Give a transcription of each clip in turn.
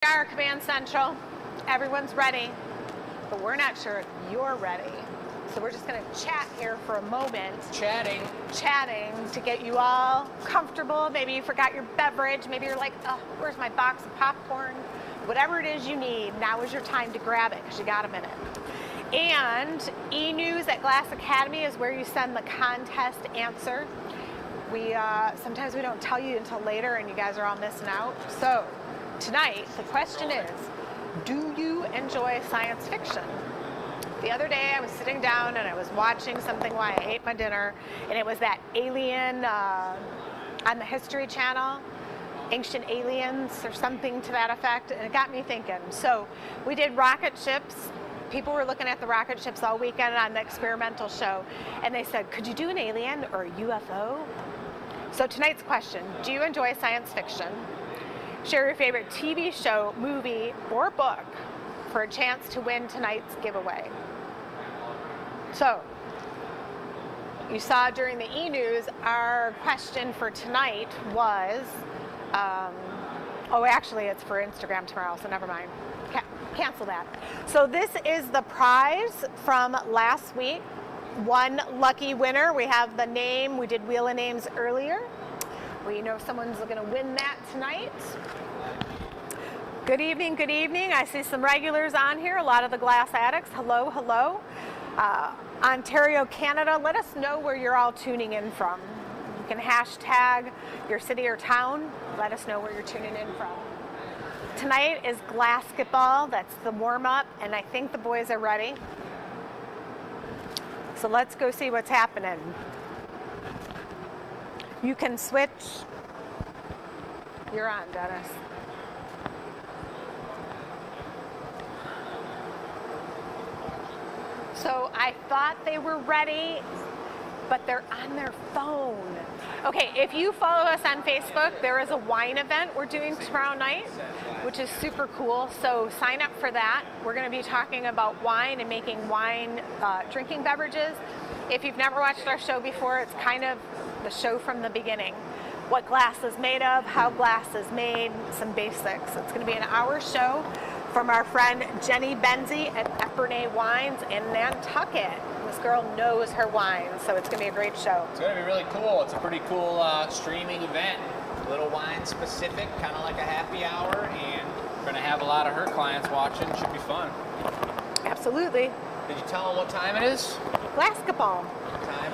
Our Command Central, everyone's ready, but we're not sure if you're ready. So we're just going to chat here for a moment. Chatting to get you all comfortable. Maybe you forgot your beverage. Maybe you're like, oh, where's my box of popcorn? Whatever it is you need, now is your time to grab it because you got a minute. And e-news at Glass Academy is where you send the contest answer. Sometimes we don't tell you until later and you guys are all missing out. So tonight, the question is, do you enjoy science fiction? The other day, I was sitting down and I was watching something while I ate my dinner, and it was that Alien on the History Channel, Ancient Aliens or something to that effect, and it got me thinking. So we did rocket ships. People were looking at the rocket ships all weekend on the experimental show, and they said, could you do an alien or a UFO? So tonight's question, do you enjoy science fiction? Share your favorite TV show, movie, or book for a chance to win tonight's giveaway. So, you saw during the e-news, our question for tonight was, oh, actually it's for Instagram tomorrow, so never mind. Cancel that. So this is the prize from last week. One lucky winner. We have the name. We did Wheel of Names earlier. We know someone's going to win that tonight. Good evening, good evening. I see some regulars on here, a lot of the Glass Addicts. Hello, hello. Ontario, Canada, let us know where you're all tuning in from. You can hashtag your city or town. Let us know where you're tuning in from. Tonight is Glassball. That's the warm-up, and I think the boys are ready. So let's go see what's happening. You can switch. You're on, Dennis. So I thought they were ready, but they're on their phone. Okay, if you follow us on Facebook, there is a wine event we're doing tomorrow night, which is super cool. So sign up for that. We're going to be talking about wine and making wine drinking beverages. If you've never watched our show before, it's kind of the show from the beginning. What glass is made of, how glass is made, some basics. It's going to be an hour show from our friend Jenny Benzie at Epernay Wines in Nantucket. This girl knows her wines, so it's going to be a great show. It's going to be really cool. It's a pretty cool streaming event. A little wine specific, kind of like a happy hour, and we're going to have a lot of her clients watching. Should be fun. Absolutely. Did you tell them what time it is? Glassball.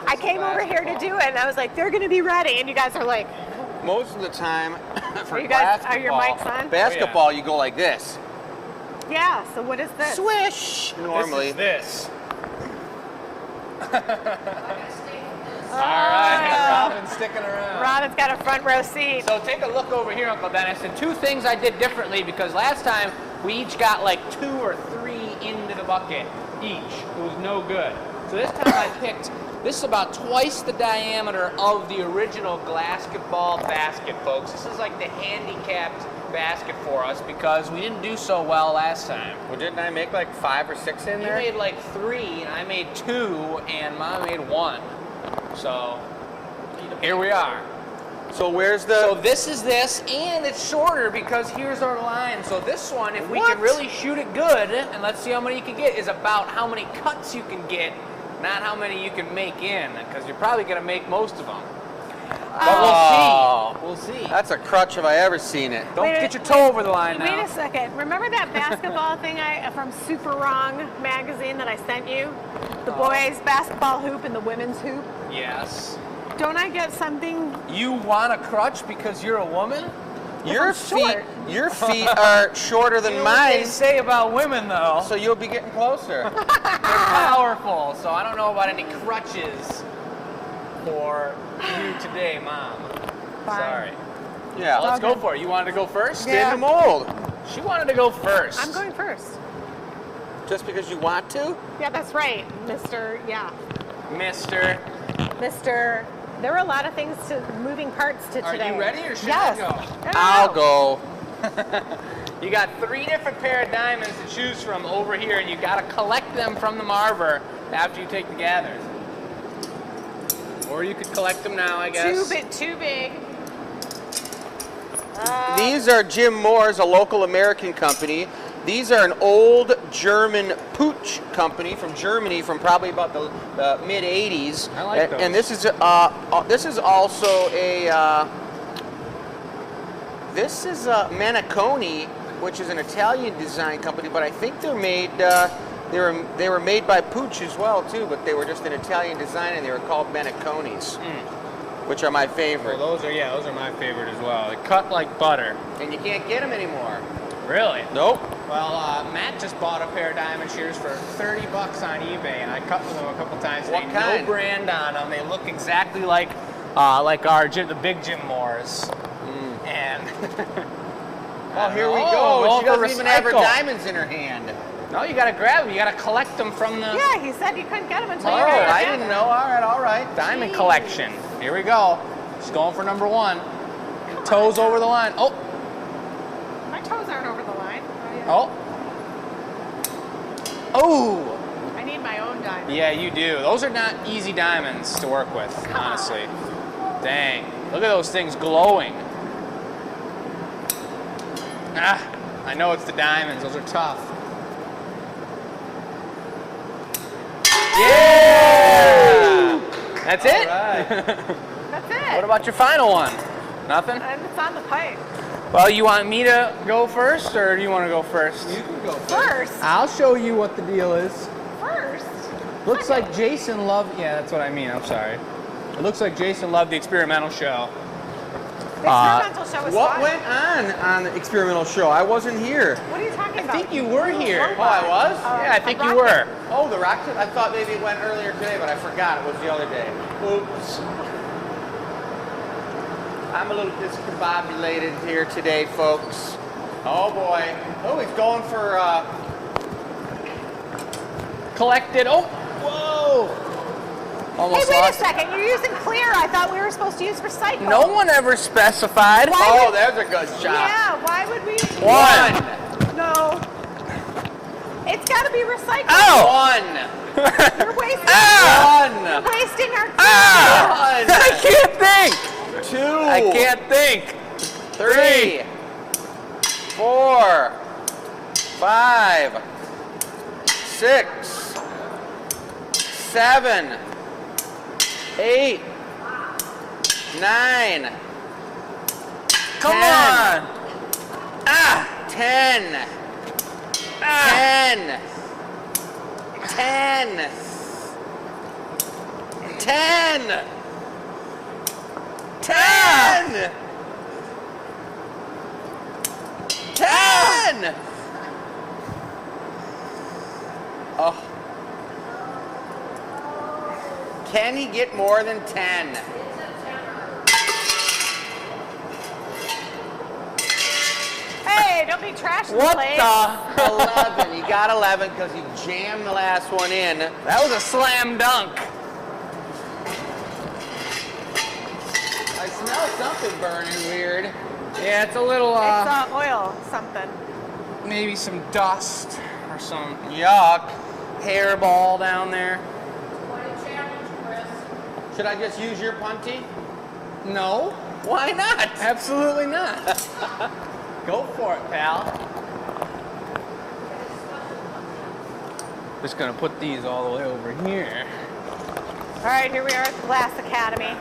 I came over here to do it, and I was like, they're going to be ready, and you guys are like... Most of the time, for are your mics on? Basketball, you go like this. Yeah, so what is this? Swish! Normally. This. All right, Robin's sticking around. Robin's got a front row seat. So take a look over here, Uncle Dennis, and two things I did differently, because last time we each got like 2 or 3 into the bucket each. It was no good. So this time I picked, this is about twice the diameter of the original Glassball basket, folks. This is like the handicapped basket for us because we didn't do so well last time. Well, didn't I make like 5 or 6 in there? You made like 3, and I made 2, and Mom made 1. So here we are. So where's the... So this is this, and it's shorter because here's our line. So this one, if we can really shoot it good, and let's see how many you can get, is about how many cuts you can get, not how many you can make in, because you're probably going to make most of them. But we'll see. We'll see. That's a crutch if I ever seen it. Don't get your toe over the line now. Wait a second. Remember that basketball thing from Super Wrong magazine that I sent you? The boys' basketball hoop and the women's hoop? Yes. Don't I get something? You want a crutch because you're a woman? Your feet are shorter than What mine. they say about women, though. So you'll be getting closer. They're powerful, so I don't know about any crutches for you today, Mom. Fine. Sorry. Yeah. Well, let's go for it. You wanted to go first? Yeah. In the mold. She wanted to go first. I'm going first. Just because you want to? Yeah, that's right, Mr. Yeah. Mr. There are a lot of things moving parts to today. Are you ready, or should yes. I go? No. I'll go. You got 3 different pair of diamonds to choose from over here, and you got to collect them from the marver after you take the gathers. Or you could collect them now, I guess. Too big. These are Jim Moore's, a local American company. These are an old German pooch company from Germany from probably about the mid 80s. I like those. And this is also a Maniconi, which is an Italian design company, but I think they're made they were made by Pooch as well too, but they were just an Italian design and they were called Maniconis, which are my favorite. Well, those are my favorite as well. They cut like butter. And you can't get them anymore. Really? Nope. Well, Matt just bought a pair of diamond shears for $30 on eBay, and I cut with them a couple times. What today. kind? No brand on them. They look exactly like the big Jim Moores. And oh, here we Oh, go. She doesn't for even have her recycle. diamonds in her hand. No, you gotta grab them. You gotta collect them from the Yeah, he said you couldn't get them until Oh, you got I didn't know. All right. diamond collection. Here we go. She's going for number one. Toes over the line. Oh, My toes aren't over the line. oh. Oh. I need my own diamond. Yeah, you do. Those are not easy diamonds to work with, honestly. Dang. Look at those things glowing. Ah, I know it's the diamonds. Those are tough. Yeah! That's it? That's it. What about your final one? Nothing? And it's on the pipe. Well, you want me to go first, or do you want to go first? You can go First. I'll show you what the deal is. First. Looks like Jason loved, yeah, that's what I mean, I'm sorry. It looks like Jason loved the experimental show. The experimental show was What fun. went on the experimental show? I wasn't here. What are you talking about? I think you were here. Oh, I was? Yeah, I think a you rocket. were. Oh, the rocket? I thought maybe it went earlier today, but I forgot it was the other day. Oops. I'm a little discombobulated here today, folks. Oh boy. Oh, he's going for Collected, oh, whoa. Hey, Almost wait a lost it. second. You're using clear. I thought we were supposed to use recycle. No one ever specified. Why Oh, would- there's a good shot. Yeah, why would we? One. No. It's got to be recycled. Oh. One. You're wasting, One. you're wasting our time. Ah! One. I can't think. Two. I can't think. 3, 4, 5, 6, 7, 8, 9. Come 10. on. Ah, 10. 10. 10. 10. 10. 10. Oh. Can he get more than 10? Hey, don't be trashing the What place. the? 11. He got 11 because he jammed the last one in. That was a slam dunk. I smell something burning weird. Yeah, it's a little, It's oil something. maybe some dust or some Yuck. hairball down there. Should I just use your punty? No, Why not? absolutely not. Go for it, pal. Just gonna put these all the way over here. All right, here we are at the Glass Academy.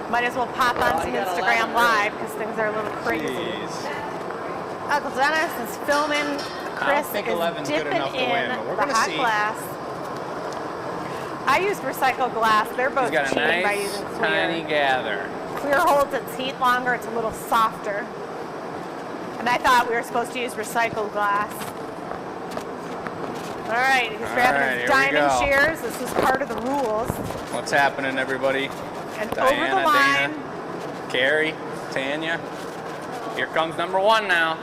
Might as well pop on some you got Instagram 11, Live because things are a little crazy. Jeez. Uncle Dennis is filming. Chris think is 11's good dipping enough to in win, but we're the gonna hot see. glass. I used recycled glass. They're both He's got a cheating by nice, using clear. tiny gather. Clear holds its heat longer. It's a little softer. And I thought we were supposed to use recycled glass. All right, he's grabbing right, his here we diamond go. shears. This is part of the rules. What's happening, everybody? And Diana, over the line. Dana, Carrie, Tanya. Here comes number one now.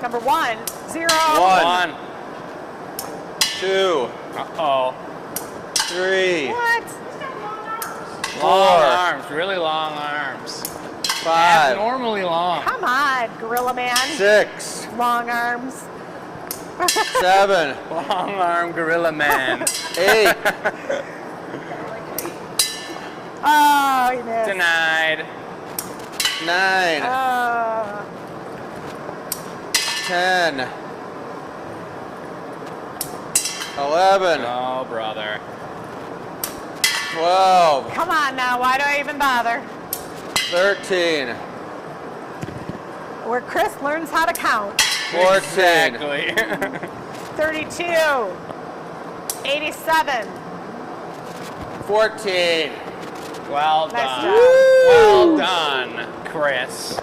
Number 1, 0. One. One. 2, Uh-oh. 3, What? Long 4, arms, really long arms. 5, Abnormally long. Come on, Gorilla Man. 6, Long arms. 7, Long arm gorilla man. 8, Oh, you missed. Denied. 9, 10, 11, Oh, brother. 12, Come on now, why do I even bother? 13, Where Chris learns how to count. 14, Exactly. 32, 87. 14. Well Nice done. job. Well done, Chris.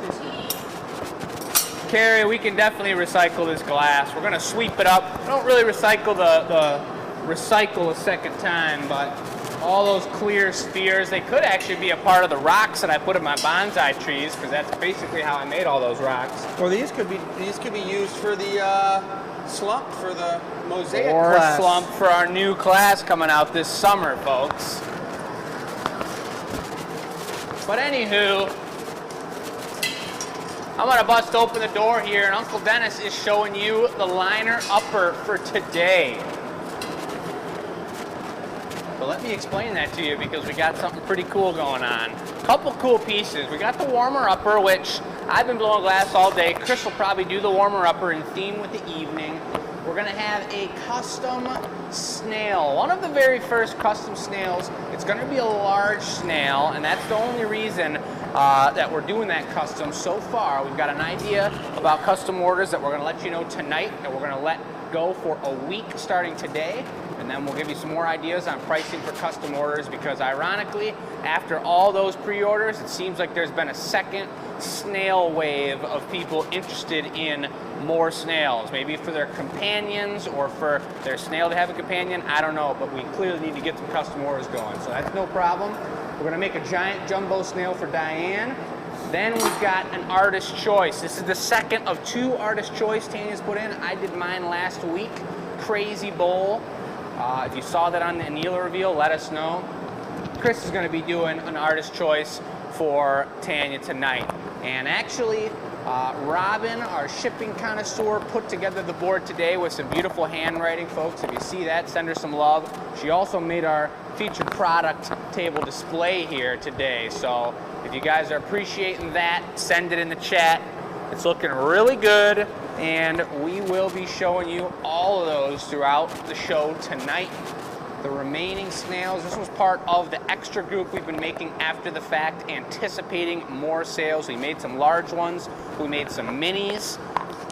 Carrie, we can definitely recycle this glass. We're gonna sweep it up. We don't really recycle the recycle a second time, but all those clear spheres, they could actually be a part of the rocks that I put in my bonsai trees, because that's basically how I made all those rocks. Well, these could be used for the slump for the mosaic Or class. slump for our new class coming out this summer, folks. But anywho, I'm gonna bust open the door here, and Uncle Dennis is showing you the liner upper for today. So let me explain that to you, because we got something pretty cool going on. Couple cool pieces. We got the warmer upper, which I've been blowing glass all day. Chris will probably do the warmer upper in theme with the evening. We're gonna have a custom snail. One of the very first custom snails. It's gonna be a large snail, and that's the only reason that we're doing that custom so far. We've got an idea about custom orders that we're gonna let you know tonight, and we're gonna let go for a week starting today. And then we'll give you some more ideas on pricing for custom orders, because ironically, after all those pre-orders, it seems like there's been a second snail wave of people interested in more snails. Maybe for their companions or for their snail to have a companion, I don't know, but we clearly need to get some custom orders going. So that's no problem. We're gonna make a giant jumbo snail for Diane. Then we've got an artist choice. This is the second of 2 artist choice Tanya's put in. I did mine last week. Crazy bowl. If you saw that on the Annealing reveal, let us know. Chris is going to be doing an artist choice for Tanya tonight. And actually, Robin, our shipping connoisseur, put together the board today with some beautiful handwriting, folks. If you see that, send her some love. She also made our featured product table display here today. So if you guys are appreciating that, send it in the chat. It's looking really good, and we will be showing you all of those throughout the show tonight. The remaining snails, this was part of the extra group we've been making after the fact, anticipating more sales. We made some large ones, we made some minis,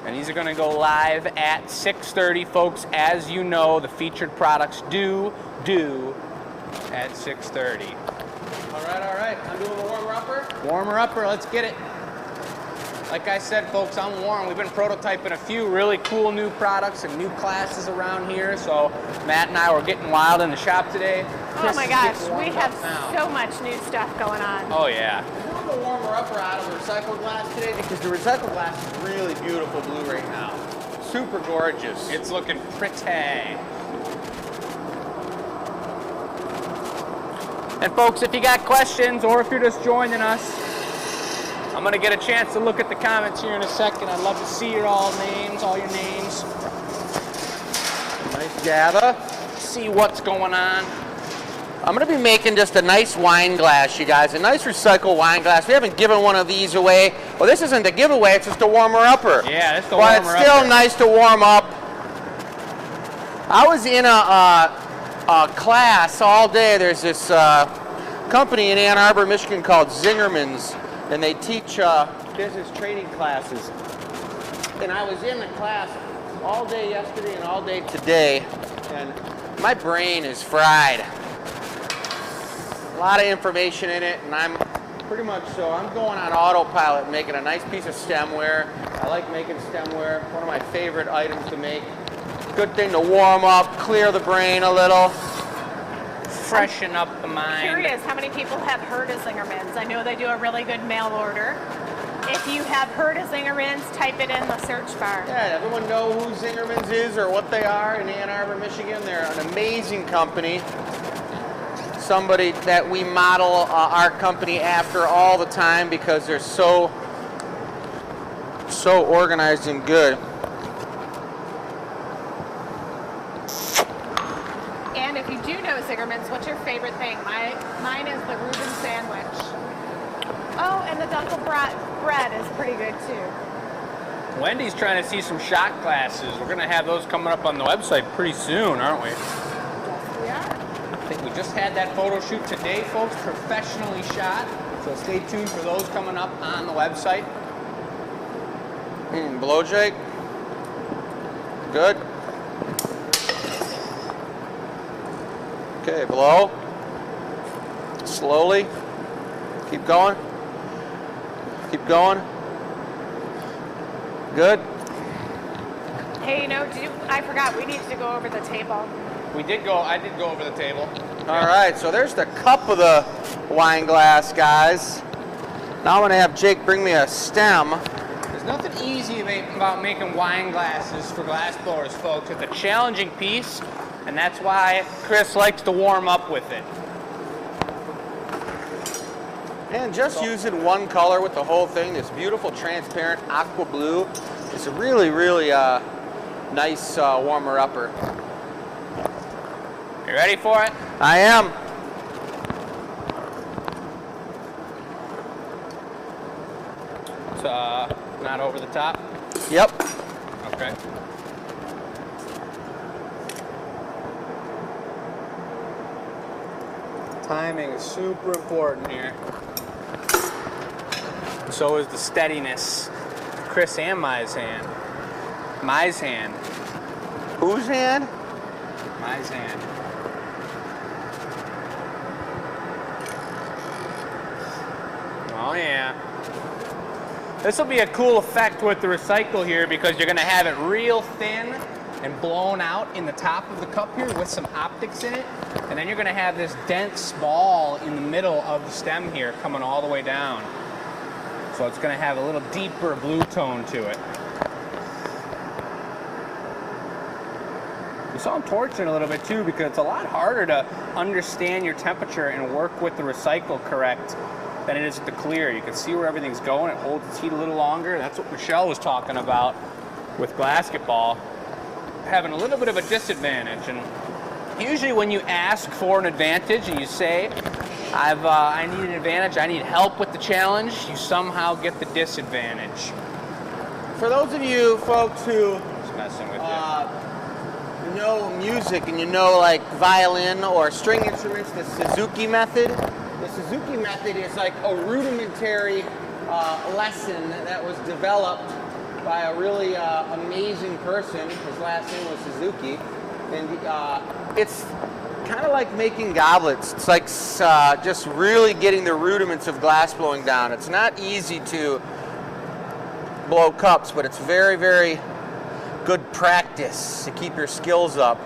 and these are gonna go live at 6:30, folks. As you know, the featured products do at 6:30. All right. I'm doing the warmer upper. Warmer upper, let's get it. Like I said, folks, I'm Warren. We've been prototyping a few really cool new products and new classes around here. So Matt and I were getting wild in the shop today. Oh my gosh, we have now. so much new stuff going on. Oh yeah. I'm doing the warmer upper out of recycled glass today, because the recycled glass is really beautiful blue right now. Super gorgeous. It's looking pretty. And folks, if you got questions or if you're just joining us, I'm gonna get a chance to look at the comments here in a second. I'd love to see all your names. Nice gather. See what's going on. I'm going to be making just a nice wine glass, you guys. A nice recycled wine glass. We haven't given one of these away. Well, this isn't a giveaway. It's just a warmer upper. Yeah, that's the but warmer it's still upper. nice to warm up. I was in a class all day. There's this company in Ann Arbor, Michigan called Zingerman's, and they teach business training classes. And I was in the class all day yesterday and all day today, and my brain is fried. A lot of information in it, and I'm pretty much so. I'm going on autopilot, making a nice piece of stemware. I like making stemware. One of my favorite items to make. Good thing to warm up, clear the brain a little. Freshen up the mind. Curious how many people have heard of Zingerman's. I know they do a really good mail order. If you have heard of Zingerman's, type it in the search bar. Yeah, everyone know who Zingerman's is or what they are in Ann Arbor, Michigan? They're an amazing company. Somebody that we model our company after all the time, because they're so organized and good. And if you do know Zingerman's, what's your favorite thing? Mine is the Reuben sandwich. Oh, and the dunkel bread is pretty good too. Wendy's trying to see some shot glasses. We're gonna have those coming up on the website pretty soon, aren't we? Yes, we are. I think we just had that photo shoot today, folks, professionally shot. So stay tuned for those coming up on the website. Blow, Jake. Good. Okay, blow. Slowly. Keep going. Keep going. Good. Hey, you know, I forgot we needed to go over the table. I did go over the table. All right, so there's the cup of the wine glass, guys. Now I'm gonna have Jake bring me a stem. There's nothing easy about making wine glasses for glass blowers, folks. It's a challenging piece, and that's why Chris likes to warm up with it. And just using one color with the whole thing, this beautiful transparent aqua blue. It's a really, really nice warmer-upper. You ready for it? I am. It's not over the top? Yep. Okay. Timing is super important here. So is the steadiness. Chris and Mai's hand. Mai's hand. Whose hand? Mai's hand. Oh yeah. This will be a cool effect with the recycle here because you're going to have it real thin and blown out in the top of the cup here with some optics in it. And then you're going to have this dense ball in the middle of the stem here coming all the way down. So it's going to have a little deeper blue tone to it. You saw him torching a little bit too because it's a lot harder to understand your temperature and work with the recycle correct than it is with the clear. You can see where everything's going. It holds its heat a little longer. That's what Michelle was talking about with basketball, having a little bit of a disadvantage. And usually when you ask for an advantage and you say, I need an advantage, I need help with the challenge, you somehow get the disadvantage. For those of you folks who Just messing with you. know music and you know like violin or string instruments, the Suzuki Method. The Suzuki Method is like a rudimentary lesson that was developed by a really amazing person. His last name was Suzuki. And it's kind of like making goblets. It's like just really getting the rudiments of glass blowing down. It's not easy to blow cups, but it's very, very good practice to keep your skills up.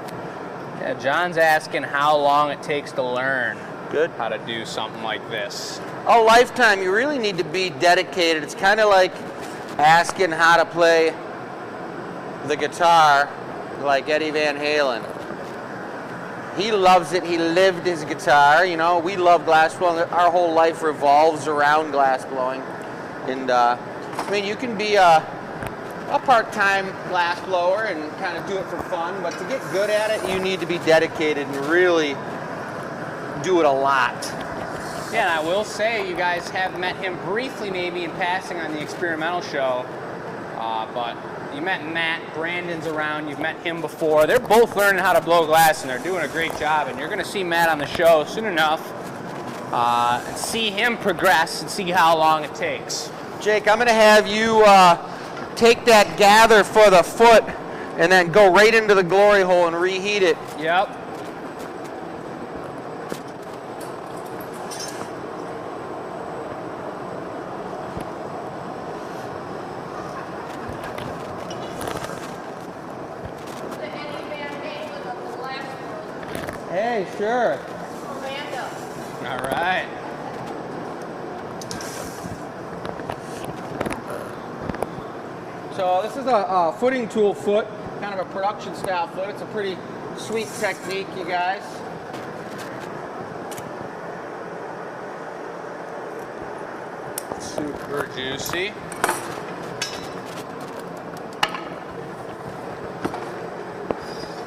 Yeah, John's asking how long it takes to learn Good. how to do something like this. A lifetime. You really need to be dedicated. It's kind of like asking how to play the guitar like Eddie Van Halen. He loves it. He lived his guitar. You know, we love glass blowing. Our whole life revolves around glass blowing. And I mean, you can be a part-time glass blower and kind of do it for fun, but to get good at it, you need to be dedicated and really do it a lot. Yeah, and I will say you guys have met him briefly maybe in passing on the experimental show, but you met Matt, Brandon's around, you've met him before. They're both learning how to blow glass and they're doing a great job, and you're going to see Matt on the show soon enough and see him progress and see how long it takes. Jake, I'm going to have you take that gather for the foot and then go right into the glory hole and reheat it. Yep. Hey, sure. All right. So this is a footing tool foot, kind of a production style foot. It's a pretty sweet technique, you guys. Super juicy.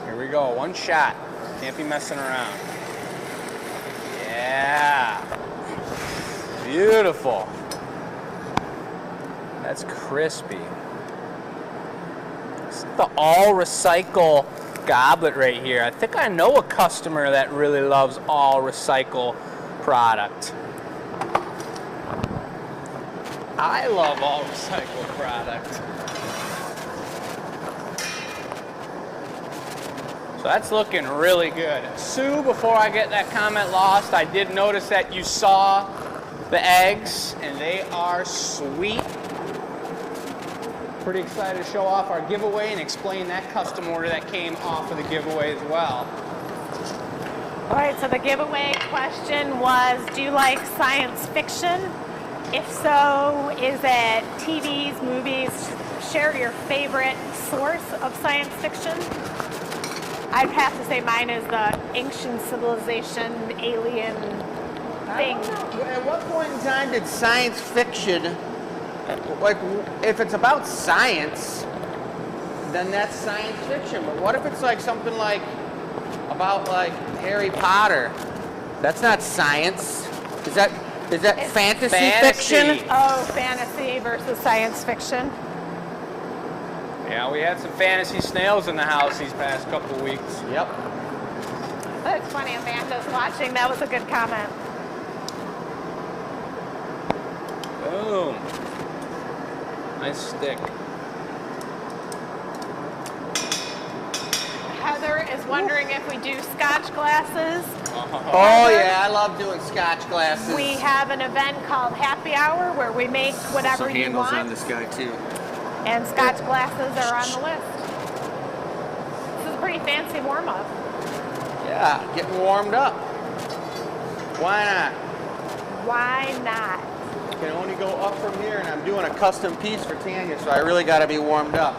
Here we go, one shot. Can't be messing around. Yeah. Beautiful. That's crispy. It's the all recycle goblet right here. I think I know a customer that really loves all recycle product. I love all recycled product. So that's looking really good. Sue, before I get that comment lost, I did notice that you saw the eggs, and they are sweet. Pretty excited to show off our giveaway and explain that custom order that came off of the giveaway as well. All right, so the giveaway question was, do you like science fiction? If so, is it TVs, movies? Share your favorite source of science fiction. I'd have to say mine is the ancient civilization, alien thing. At what point in time did science fiction, like, if it's about science, then that's science fiction. But what if it's like something like about like Harry Potter? That's not science. Is that fantasy fiction? Oh, fantasy versus science fiction. Yeah, we had some fantasy snails in the house these past couple of weeks. Yep. That's funny, Amanda's watching. That was a good comment. Boom. Nice stick. Heather is wondering if we do scotch glasses. Oh yeah, I love doing scotch glasses. We have an event called Happy Hour where we make whatever Some you handles want. on this guy too. And scotch glasses are on the list. This is a pretty fancy warm-up. Yeah, getting warmed up. Why not? Why not? Can only go up from here, and I'm doing a custom piece for Tanya, so I really got to be warmed up.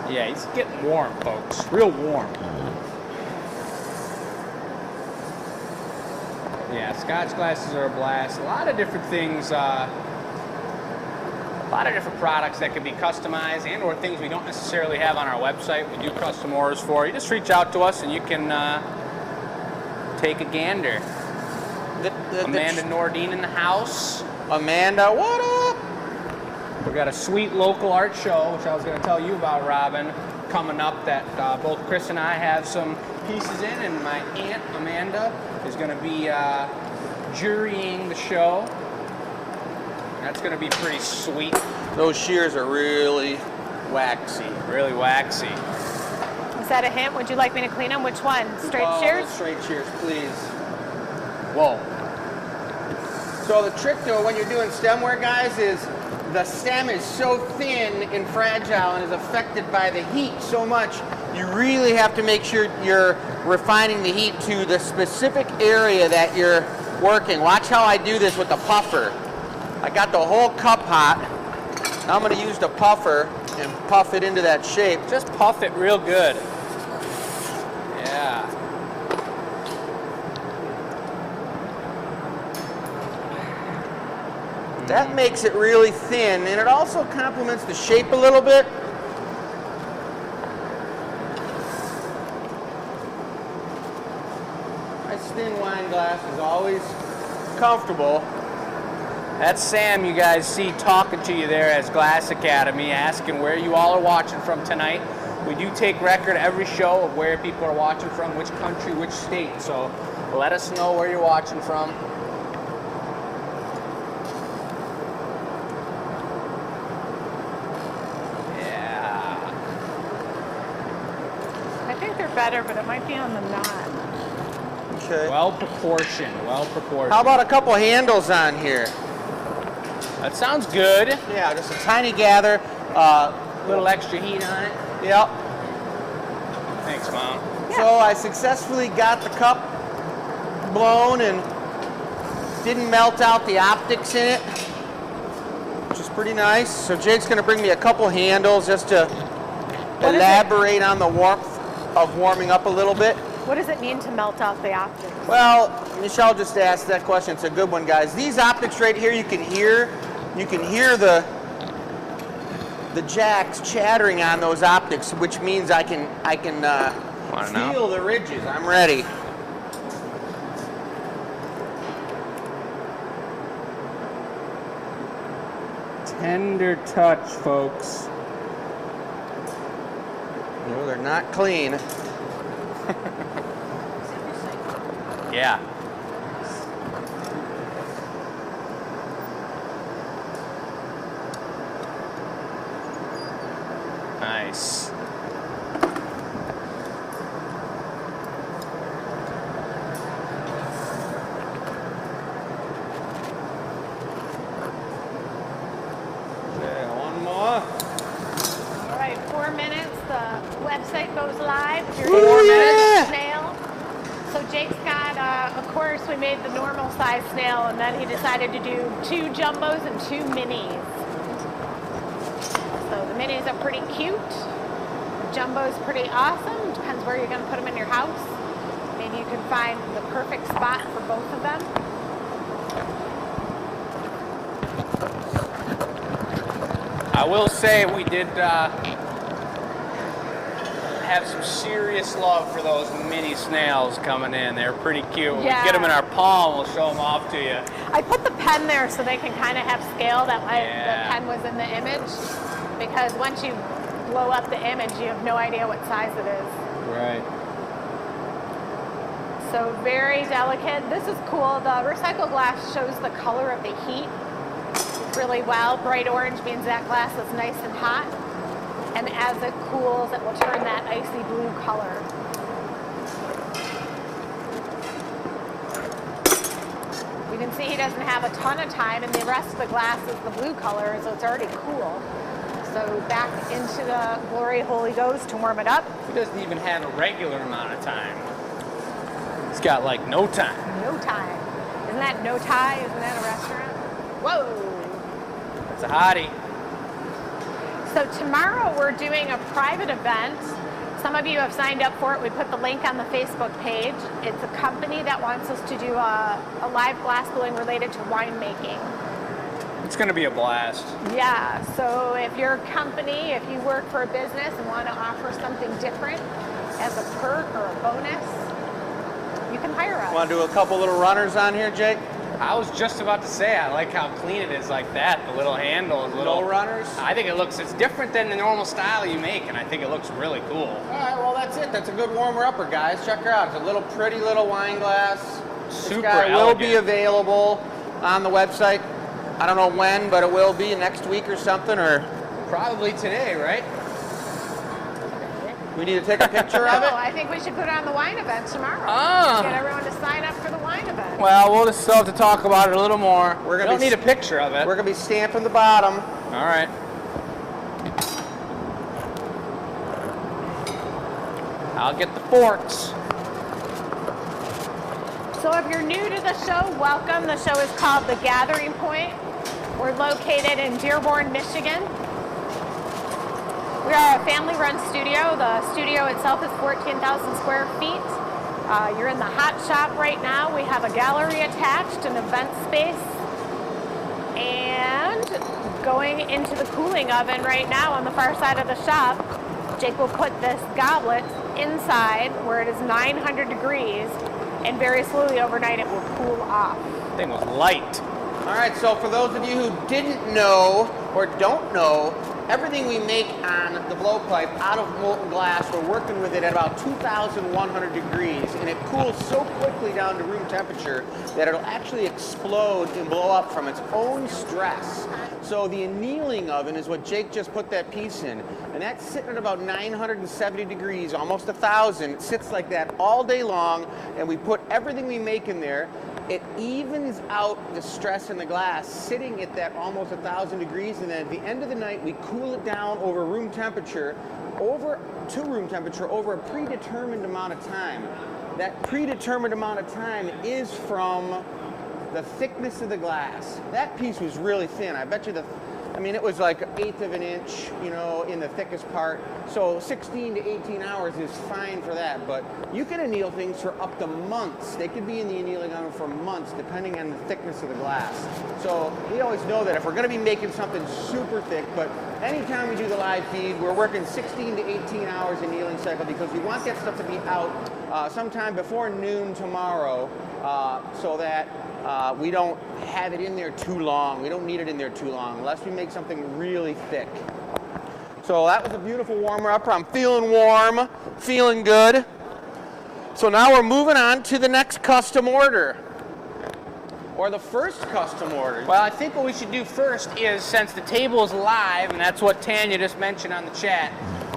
Yeah, he's getting warm, folks. Real warm. Yeah, scotch glasses are a blast. A lot of different things, a lot of different products that can be customized and or things we don't necessarily have on our website. We do custom orders for. You just reach out to us and you can take a gander. Amanda Nordine in the house. Amanda, what up? We've got a sweet local art show, which I was going to tell you about, Robin, coming up that both Chris and I have some pieces in, and my aunt, Amanda, is going to be jurying the show. That's going to be pretty sweet. Those shears are really waxy. Really waxy. Is that a hint? Would you like me to clean them? Which one? Straight shears? Straight shears, please. Whoa. So the trick though when you're doing stemware, guys, is the stem is so thin and fragile and is affected by the heat so much, you really have to make sure you're refining the heat to the specific area that you're working. Watch how I do this with the puffer. I got the whole cup hot. Now I'm going to use the puffer and puff it into that shape. Just puff it real good. Yeah. That makes it really thin, and it also complements the shape a little bit. Nice thin wine glass is always comfortable. That's Sam you guys see talking to you there as Glass Academy, asking where you all are watching from tonight. We do take record every show of where people are watching from, which country, which state. So let us know where you're watching from. Yeah. I think they're better, but it might be on the knot. Okay. Well proportioned, well proportioned. How about a couple handles on here? That sounds good. Yeah, just a tiny gather. Little extra heat on it. Yep. Thanks, Mom. Yeah. So I successfully got the cup blown and didn't melt out the optics in it, which is pretty nice. So Jake's going to bring me a couple handles just to elaborate on the warmth of warming up a little bit. What does it mean to melt out the optics? Well, Michelle just asked that question. It's a good one, guys. These optics right here, you can hear the jacks chattering on those optics, which means I can feel the ridges. I'm ready. Tender touch, folks. No, they're not clean. Yeah. Nice. Okay, one more. All right, 4 minutes. The website goes live. If you're Ooh, yeah! snail. So Jake's got, of course, we made the normal size snail, and then he decided to do 2 jumbos and 2 minis. So the minis are pretty cute. The jumbo's pretty awesome. Depends where you're going to put them in your house. Maybe you can find the perfect spot for both of them. I will say we did have some serious love for those mini snails coming in. They're pretty cute. When we get them in our palm, we'll show them off to you. I put the pen there so they can kind of have scale. That way the pen was in the image. Because once you blow up the image, you have no idea what size it is. Right. So very delicate. This is cool. The recycled glass shows the color of the heat really well. Bright orange means that glass is nice and hot. And as it cools, it will turn that icy blue color. You can see he doesn't have a ton of time, and the rest of the glass is the blue color, so it's already cool. So back into the glory hole he goes to warm it up. He doesn't even have a regular amount of time. He's got like no time. No time. Isn't that No Tie? Isn't that a restaurant? Whoa. It's a hottie. So tomorrow we're doing a private event. Some of you have signed up for it. We put the link on the Facebook page. It's a company that wants us to do a live glassblowing related to winemaking. It's going to be a blast. Yeah, so if you're a company, if you work for a business and want to offer something different as a perk or a bonus, you can hire us. Want to do a couple little runners on here, Jake? I was just about to say, I like how clean it is like that. The little handle is little. No runners? I think it's different than the normal style you make, and I think it looks really cool. All right, well, that's it. That's a good warmer-upper, guys. Check her out. It's a little pretty little wine glass. Super This guy will elegant. be available on the website. I don't know when, but it will be next week or something, or Probably today, right? we need to take a picture of No, it. I think we should put it on the wine event tomorrow. Ah. Get everyone to sign up for the wine event. Well, we'll just still have to talk about it a little more. We're We gonna don't be need a picture of it. We're going to be stamping the bottom. All right. I'll get the forks. So if you're new to the show, welcome. The show is called The Gathering Point. We're located in Dearborn, Michigan. We are a family-run studio. The studio itself is 14,000 square feet. You're in the hot shop right now. We have a gallery attached, an event space, and going into the cooling oven right now on the far side of the shop. Jake will put this goblet inside where it is 900 degrees, and very slowly overnight it will cool off. Thing was light. All right, so for those of you who didn't know or don't know, everything we make on the blowpipe out of molten glass, we're working with it at about 2,100 degrees, and it cools so quickly down to room temperature that it'll actually explode and blow up from its own stress. So the annealing oven is what Jake just put that piece in, and that's sitting at about 970 degrees, almost 1,000. It sits like that all day long, and we put everything we make in there. It evens out the stress in the glass, sitting at that almost 1,000 degrees, and then at the end of the night, we cool it down over room temperature, over to room temperature, over a predetermined amount of time. That predetermined amount of time is from the thickness of the glass. That piece was really thin. I bet you it was like 1/8 of an inch, in the thickest part. So 16 to 18 hours is fine for that, but you can anneal things for up to months. They could be in the annealing oven for months, depending on the thickness of the glass. So we always know that if we're gonna be making something super thick, but anytime we do the live feed, we're working 16 to 18 hours annealing cycle because we want that stuff to be out sometime before noon tomorrow. so that we don't have it in there too long. We don't need it in there too long unless we make something really thick. So that was a beautiful warmer up. I'm feeling warm, feeling good. So now we're moving on to the next custom order. Or the first custom order. Well, I think what we should do first is, since the table is live, and that's what Tanya just mentioned on the chat,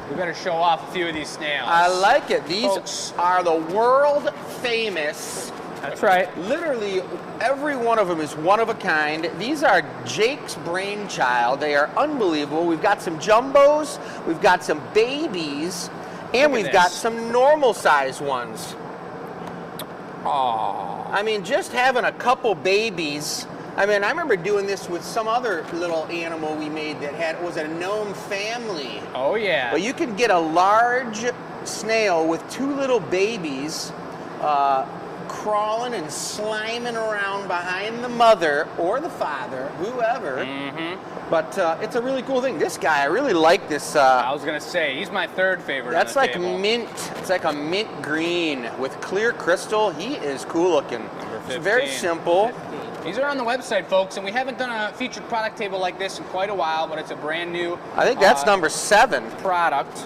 we better show off a few of these snails. I like it. These Folks. are the world famous. That's right. Literally, every one of them is one of a kind. These are Jake's brainchild. They are unbelievable. We've got some jumbos, we've got some babies, and we've got some normal size ones. Aww. I mean, just having a couple babies. I mean, I remember doing this with some other little animal we made that was a gnome family. Oh, yeah. But you could get a large snail with two little babies crawling and sliming around behind the mother or the father, whoever. Mm-hmm. But it's a really cool thing. This guy, I really like this. I was going to say, he's my third favorite. That's on the like table. mint. It's like a mint green with clear crystal. He is cool looking. Number 15. It's very simple. These are on the website, folks, and we haven't done a featured product table like this in quite a while, but it's a brand new I think that's number 7. product.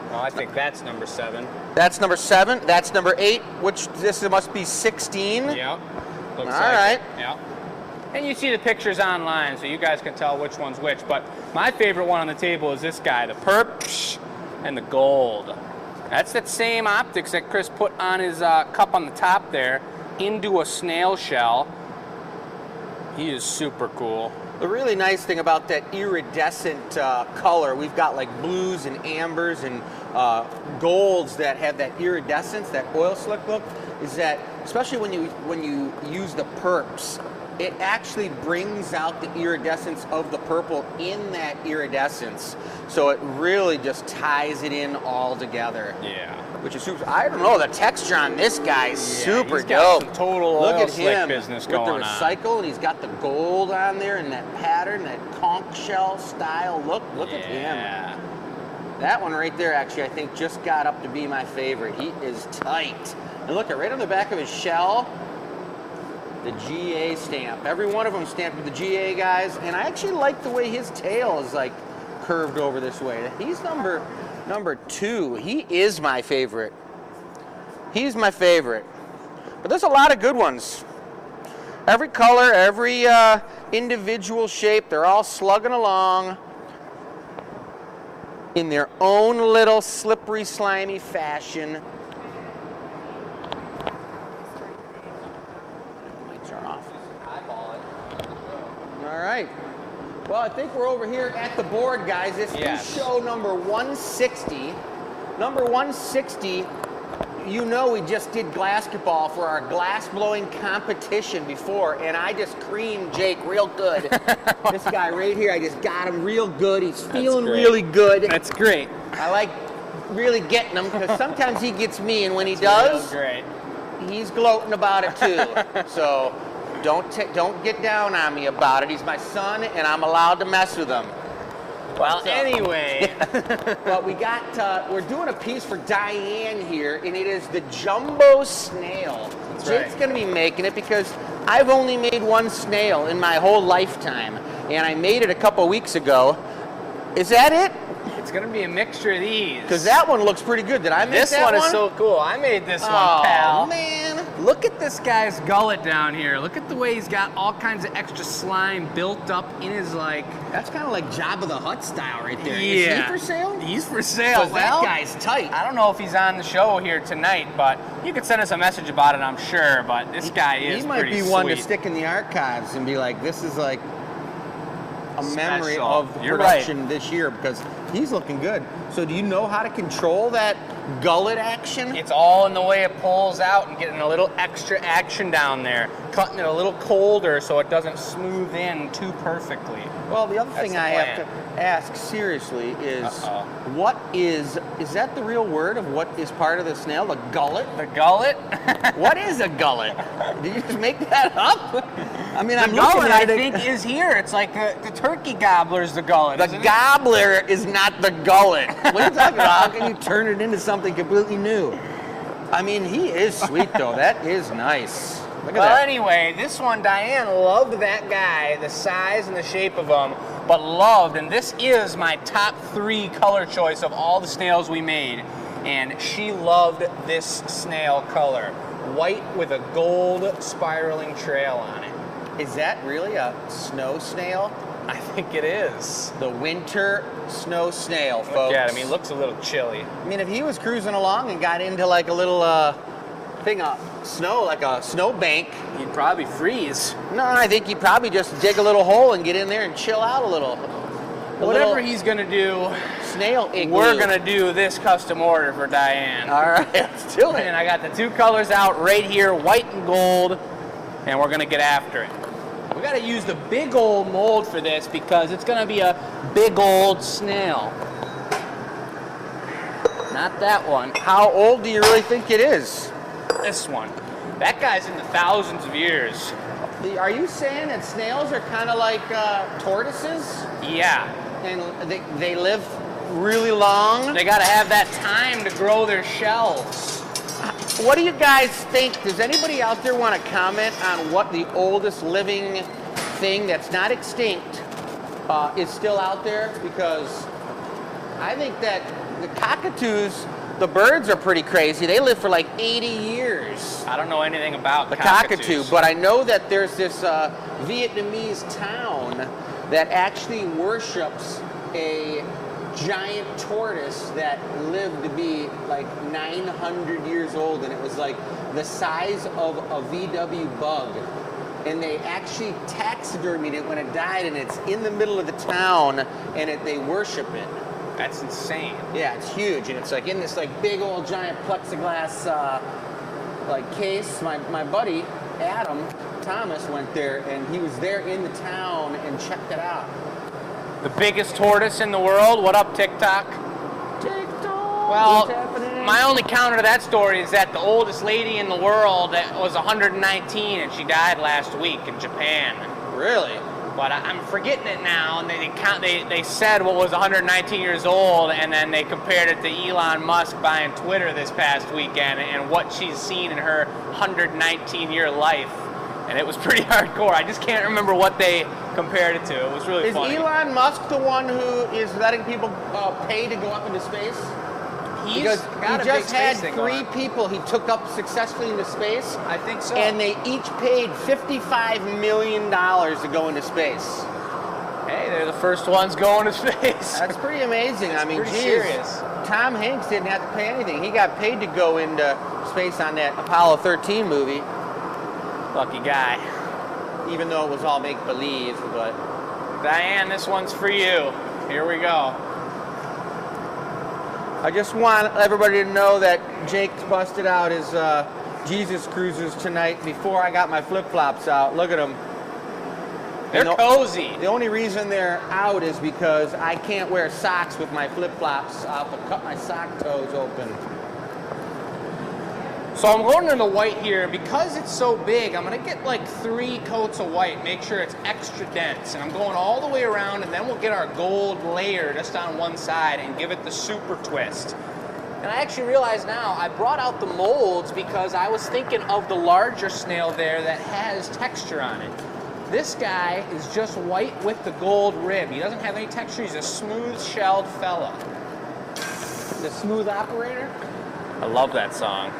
Well, I think that's number 7. That's number 7. That's number 8, which this must be 16. Yeah. Looks All like right. it. Yeah. And you see the pictures online, so you guys can tell which one's which. But my favorite one on the table is this guy, the perp and the gold. That's that same optics that Chris put on his cup on the top there into a snail shell. He is super cool. The really nice thing about that iridescent color, we've got like blues and ambers and golds that have that iridescence, that oil slick look, is that especially when you use the perps, it actually brings out the iridescence of the purple in that iridescence. So it really just ties it in all together. Yeah. Which is super. I don't know, the texture on this guy is super he's got dope. some total Look oil at slick him business with going the on. recycle, and he's got the gold on there and that pattern, that conch shell style look. Look at him. That one right there, actually, I think just got up to be my favorite. He is tight. And look at right on the back of his shell, the GA stamp. Every one of them stamped with the GA, guys. And I actually like the way his tail is like curved over this way. He's number 2. He is my favorite. He's my favorite. But there's a lot of good ones. Every color, every individual shape, they're all slugging along in their own little slippery, slimy fashion. Lights are off. All right. Well, I think we're over here at the board, guys. This is show number 160. Number 160, you know we just did glassball for our glass blowing competition before, and I just creamed Jake real good. This guy right here, I just got him real good. He's feeling really good. That's great. I like really getting him because sometimes he gets me, and when he does, Great. he's gloating about it too. So don't get down on me about it. He's my son, and I'm allowed to mess with him. Well, anyway. But we're doing a piece for Diane here, and it is the Jumbo Snail. Jake's going to be making it because I've only made one snail in my whole lifetime, and I made it a couple weeks ago. Is that it? It's going to be a mixture of these. Because that one looks pretty good. Did I make that one? This one is so cool. I made this one, pal. Man. Look at this guy's gullet down here. Look at the way he's got all kinds of extra slime built up in his, like... That's kind of like Jabba the Hutt style right there. Yeah. Is he for sale? He's for sale. That guy's tight. I don't know if he's on the show here tonight, but you could send us a message about it, I'm sure. But this guy is He might pretty be one to sweet. stick in the archives and be like, this is like a memory Special. of the You're production this year because he's looking good. So do you know how to control that gullet action? It's all in the way it pulls out and getting a little extra action down there. Cutting it a little colder so it doesn't smooth in too perfectly. Well, the other thing the I have plan. to ask seriously is, what is that the real word of what is part of the snail? The gullet? The gullet? What is a gullet? Did you just make that up? I mean, The I'm gullet, looking I at it. think, is here. It's like the turkey gobbler's the gullet. The isn't it? gobbler is not the gullet. What are you talking about? How can you turn it into something completely new? I mean, he is sweet, though. That is nice. Look at Well, that. anyway, this one, Diane loved that guy, the size and the shape of him, but loved, and this is my top 3 color choice of all the snails we made, and she loved this snail color. White with a gold spiraling trail on it. Is that really a snow snail? I think it is. The winter snow snail, folks. Look at him, he looks a little chilly. I mean, if he was cruising along and got into like a little thing of snow, like a snow bank. He'd probably freeze. No, I think he'd probably just dig a little hole and get in there and chill out a little. Whatever he's gonna do, snail igloo. we're gonna do this custom order for Diane. All right, let's do it. And I got the 2 colors out right here, white and gold, and we're gonna get after it. We gotta use the big old mold for this because it's gonna be a big old snail. Not that one. How old do you really think it is? This one. That guy's in the thousands of years. Are you saying that snails are kind of like tortoises? Yeah. And they live really long? They gotta have that time to grow their shells. What do you guys think? Does anybody out there want to comment on what the oldest living thing that's not extinct is still out there? Because I think that the cockatoos, the birds are pretty crazy. They live for like 80 years. I don't know anything about The cockatoo, but I know that there's this Vietnamese town that actually worships a giant tortoise that lived to be like 900 years old, and it was like the size of a VW bug. And they actually taxidermied it when it died, and it's in the middle of the town, and they worship it. That's insane. Yeah, it's huge, and it's like in this like big old giant plexiglass like case. My buddy Adam Thomas went there, and he was there in the town and checked it out. The biggest tortoise in the world. What up, TikTok? TikTok. Well, what's happening? my only counter to that story is that the oldest lady in the world that was 119, and she died last week in Japan. Really? But I'm forgetting it now, and they said what was 119 years old, and then they compared it to Elon Musk buying Twitter this past weekend and what she's seen in her 119-year life, and it was pretty hardcore. I just can't remember what they compared it to. It was really funny. Is Elon Musk the one who is letting people pay to go up into space? Because he just had 3 people he took up successfully into space. I think so. And they each paid $55 million to go into space. Hey, they're the first ones going to space. That's pretty amazing. That's I mean, pretty geez, serious. Tom Hanks didn't have to pay anything. He got paid to go into space on that Apollo 13 movie. Lucky guy. Even though it was all make-believe, but... Diane, this one's for you. Here we go. I just want everybody to know that Jake's busted out his Jesus Cruisers tonight before I got my flip-flops out. Look at them. They're cozy. The only reason they're out is because I can't wear socks with my flip-flops. I'll have to cut my sock toes open. So I'm going into white here. Because it's so big, I'm going to get like 3 coats of white, make sure it's extra dense. And I'm going all the way around, and then we'll get our gold layer just on one side and give it the super twist. And I actually realize now, I brought out the molds because I was thinking of the larger snail there that has texture on it. This guy is just white with the gold rib. He doesn't have any texture. He's a smooth-shelled fella. The Smooth Operator? I love that song.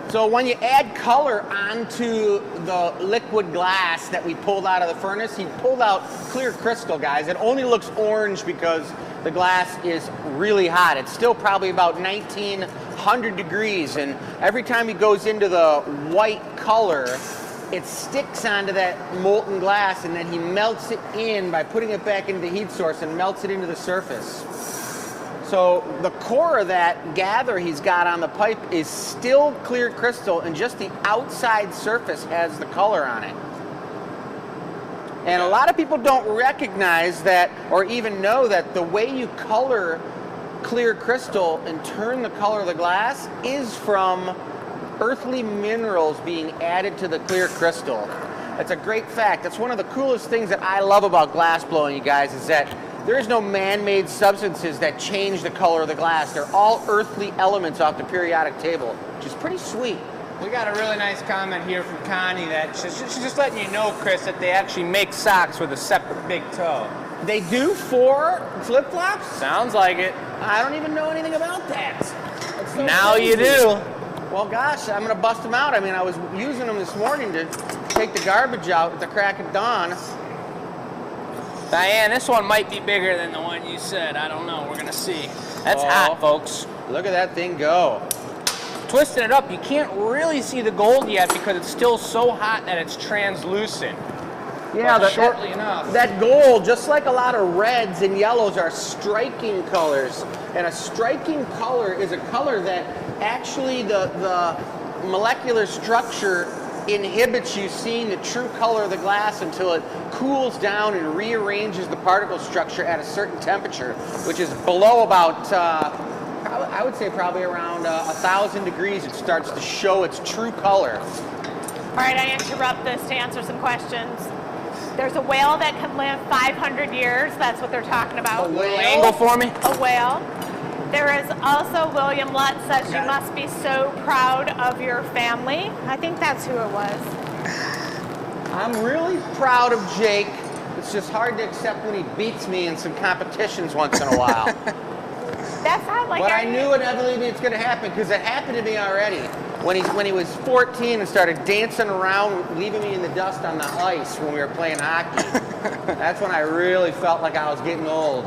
So when you add color onto the liquid glass that we pulled out of the furnace, he pulled out clear crystal, guys. It only looks orange because the glass is really hot. It's still probably about 1900 degrees, and every time he goes into the white color, it sticks onto that molten glass, and then he melts it in by putting it back into the heat source and melts it into the surface. So the core of that gather he's got on the pipe is still clear crystal, and just the outside surface has the color on it. And a lot of people don't recognize that or even know that the way you color clear crystal and turn the color of the glass is from earthly minerals being added to the clear crystal. That's a great fact. That's one of the coolest things that I love about glass blowing, you guys, is that there is no man-made substances that change the color of the glass. They're all earthly elements off the periodic table, which is pretty sweet. We got a really nice comment here from Connie that she's just letting you know, Chris, that they actually make socks with a separate big toe. They do for flip-flops? Sounds like it. I don't even know anything about that. That's so Now crazy. you do. Well, gosh, I'm going to bust them out. I mean, I was using them this morning to take the garbage out at the crack of dawn. Diane, this one might be bigger than the one you said. I don't know. We're going to see. That's hot, folks. Look at that thing go. Twisting it up, you can't really see the gold yet because it's still so hot that it's translucent. Yeah, but shortly enough. That gold, just like a lot of reds and yellows, are striking colors. And a striking color is a color that actually the molecular structure inhibits you seeing the true color of the glass until it cools down and rearranges the particle structure at a certain temperature, which is below about, I would say probably around 1,000 degrees. It starts to show its true color. All right, I interrupt this to answer some questions. There's a whale that can live 500 years. That's what they're talking about. A whale? Angle for me. A whale. There is also William Lutz says you must be so proud of your family. I think that's who it was. I'm really proud of Jake. It's just hard to accept when he beats me in some competitions once in a while. That's not like. But I knew inevitably it's going to happen because it happened to me already. When he was 14 and started dancing around, leaving me in the dust on the ice when we were playing hockey. That's when I really felt like I was getting old.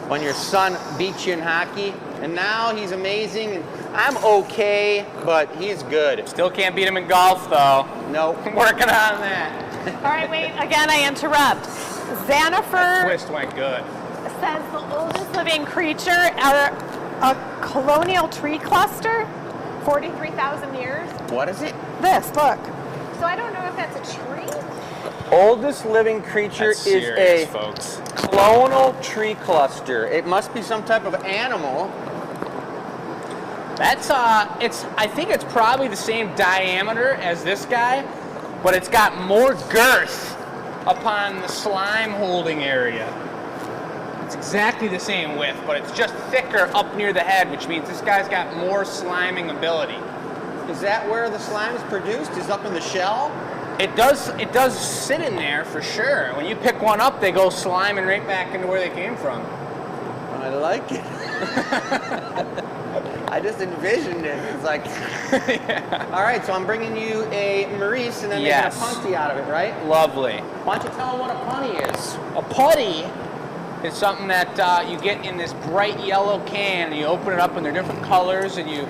When your son beats you in hockey, and now he's amazing, and I'm okay, but he's good. Still can't beat him in golf, though. Nope. Working on that. All right, wait. Again, I interrupt. That Xanifer twist went good. says the oldest living creature are a colonial tree cluster, 43,000 years. What is it? This, look. So I don't know if that's a tree. Oldest living creature That's is serious, a folks. clonal tree cluster. It must be some type of animal. That's I think it's probably the same diameter as this guy, but it's got more girth upon the slime holding area. It's exactly the same width, but it's just thicker up near the head, which means this guy's got more sliming ability. Is that where the slime is produced? Is up in the shell? It does sit in there for sure. When you pick one up, they go sliming right back into where they came from. I like it. I just envisioned it. It's like, Yeah. all right, so I'm bringing you a Maurice and then Yes. making a punty out of it, right? Lovely. Why don't you tell them what a punty is? A putty is something that you get in this bright yellow can, and you open it up and they're different colors, and you